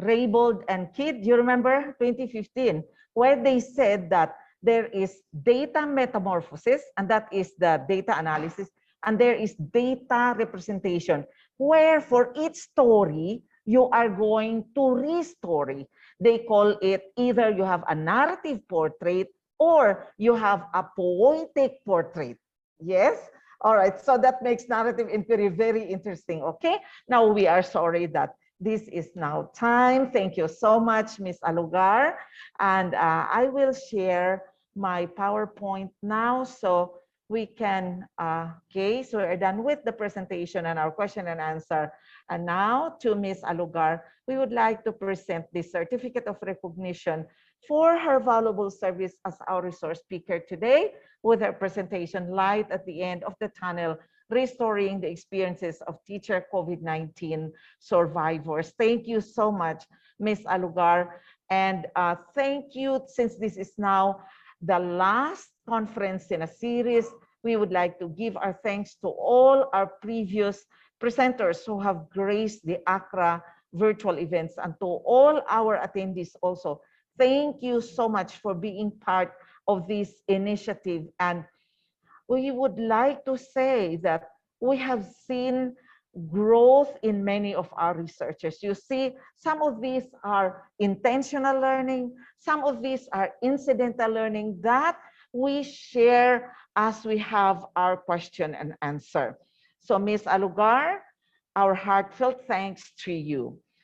Raybould, and Kidd. You remember 2015, where they said that there is data metamorphosis, and that is the data analysis, and there is data representation, where for each story, you are going to restory. They call it either you have a narrative portrait or you have a poetic portrait. Yes? All right, so that makes narrative inquiry very interesting, okay? Now we are sorry that this is now time. Thank you so much, Ms. Alugar. And I will share my PowerPoint now so we can, okay, so we're done with the presentation and our question and answer. And now to Ms. Alugar, we would like to present the certificate of recognition for her valuable service as our resource speaker today, with her presentation Light at the End of the Tunnel, Restoring the Experiences of Teacher COVID-19 Survivors. Thank you so much, Ms. Alugar. And thank you, since this is now the last conference in a series, we would like to give our thanks to all our previous presenters who have graced the AQRA virtual events, and to all our attendees also. Thank you so much for being part of this initiative. And we would like to say that we have seen growth in many of our researchers. You see, some of these are intentional learning, some of these are incidental learning that we share as we have our question and answer. So Ms. Alugar, our heartfelt thanks to you.